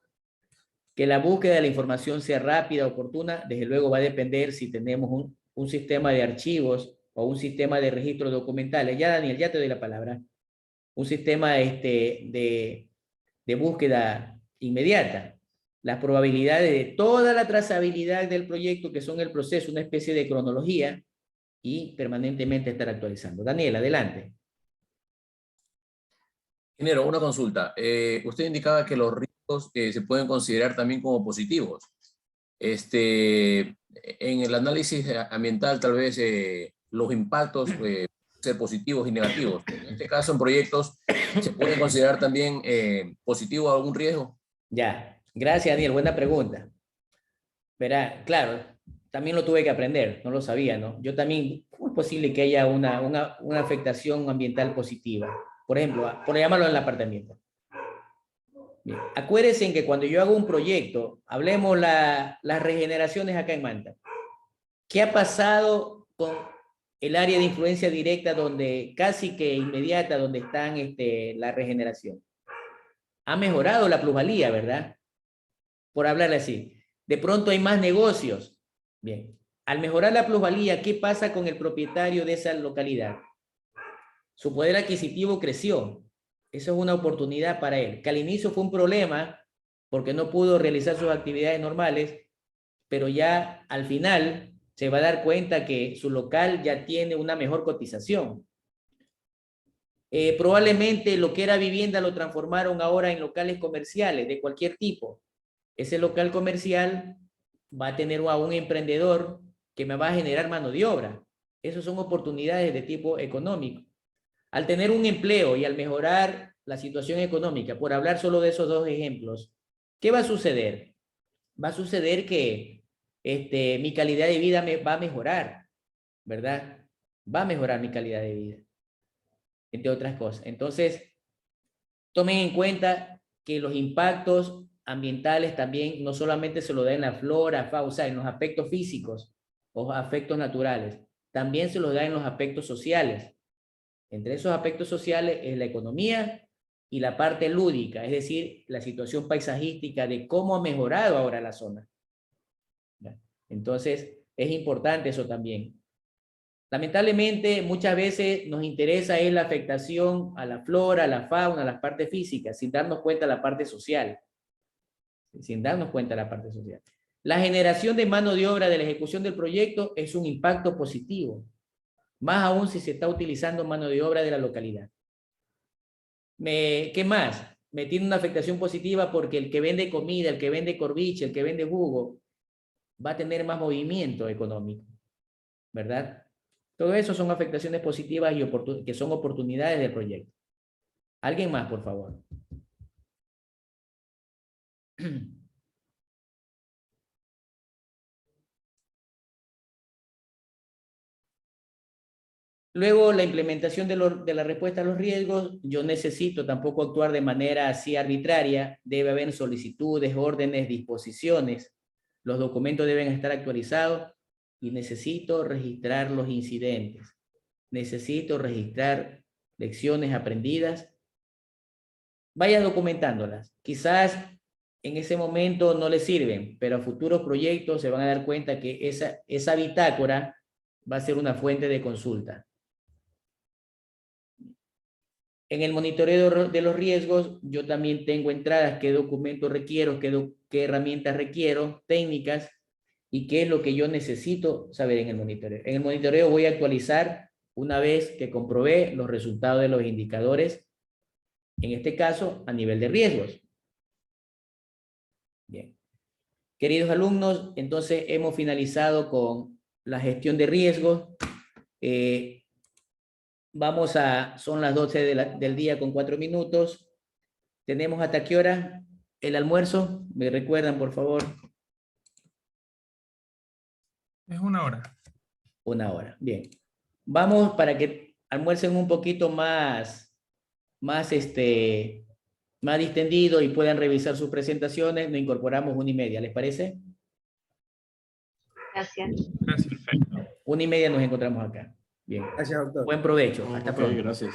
que la búsqueda de la información sea rápida, oportuna. Desde luego va a depender si tenemos un sistema de archivos o un sistema de registros documentales. Ya, Daniel, ya te doy la palabra. Un sistema de búsqueda inmediata. Las probabilidades de toda la trazabilidad del proyecto, que son el proceso, una especie de cronología, y permanentemente estar actualizando. Daniel, adelante. Ingeniero, una consulta. Usted indicaba que los riesgos se pueden considerar también como positivos. En el análisis ambiental, tal vez los impactos pueden ser positivos y negativos. En este caso, en proyectos, ¿se puede considerar también positivo algún riesgo? Ya, gracias, Daniel. Buena pregunta. Verá, claro, también lo tuve que aprender, no lo sabía, ¿no? Yo también, ¿cómo es posible que haya una afectación ambiental positiva? Por ejemplo, por llamarlo en el apartamento. Bien. Acuérdense que cuando yo hago un proyecto, hablemos las regeneraciones acá en Manta. ¿Qué ha pasado con el área de influencia directa donde casi que inmediata, donde están la regeneración? Ha mejorado la plusvalía, ¿verdad? Por hablarle así. De pronto hay más negocios. Bien. Al mejorar la plusvalía, ¿qué pasa con el propietario de esa localidad? Su poder adquisitivo creció. Eso es una oportunidad para él. Que al inicio fue un problema porque no pudo realizar sus actividades normales, pero ya al final se va a dar cuenta que su local ya tiene una mejor cotización. Probablemente lo que era vivienda lo transformaron ahora en locales comerciales de cualquier tipo. Ese local comercial va a tener a un emprendedor que me va a generar mano de obra. Esas son oportunidades de tipo económico. Al tener un empleo y al mejorar la situación económica, por hablar solo de esos dos ejemplos, ¿qué va a suceder? Va a suceder que mi calidad de vida me va a mejorar, ¿verdad? Va a mejorar mi calidad de vida, entre otras cosas. Entonces, tomen en cuenta que los impactos ambientales también no solamente se lo da en la flora, fauna, o sea, en los aspectos físicos o aspectos naturales, también se los da en los aspectos sociales. Entre esos aspectos sociales es la economía y la parte lúdica, es decir, la situación paisajística de cómo ha mejorado ahora la zona. Entonces, es importante eso también. Lamentablemente, muchas veces nos interesa es la afectación a la flora, a la fauna, a las partes físicas, sin darnos cuenta de la parte social. Sin darnos cuenta de la parte social. La generación de mano de obra de la ejecución del proyecto es un impacto positivo, más aún si se está utilizando mano de obra de la localidad. ¿Qué más? Me tiene una afectación positiva porque el que vende comida, el que vende corviche, el que vende jugo, va a tener más movimiento económico, ¿verdad? Todo eso son afectaciones positivas y que son oportunidades del proyecto. ¿Alguien más, por favor? Luego, la implementación de la respuesta a los riesgos, yo necesito tampoco actuar de manera así arbitraria, debe haber solicitudes, órdenes, disposiciones, los documentos deben estar actualizados y necesito registrar los incidentes, necesito registrar lecciones aprendidas, vaya documentándolas. Quizás en ese momento no les sirven, pero a futuros proyectos se van a dar cuenta que esa bitácora va a ser una fuente de consulta. En el monitoreo de los riesgos, yo también tengo entradas, qué documentos requiero, qué herramientas requiero, técnicas, y qué es lo que yo necesito saber en el monitoreo. En el monitoreo voy a actualizar una vez que comprobé los resultados de los indicadores, en este caso, a nivel de riesgos. Bien. Queridos alumnos, entonces hemos finalizado con la gestión de riesgos. Son las 12 del día con 4 minutos. ¿Tenemos hasta qué hora el almuerzo? ¿Me recuerdan, por favor? Es 1 hora. 1 hora, bien. Vamos para que almuercen un poquito más distendido y puedan revisar sus presentaciones. Nos incorporamos 1:30, ¿les parece? Gracias. Gracias, perfecto. 1:30 nos encontramos acá. Bien. Gracias, doctor. Buen provecho. Hasta pronto. Gracias.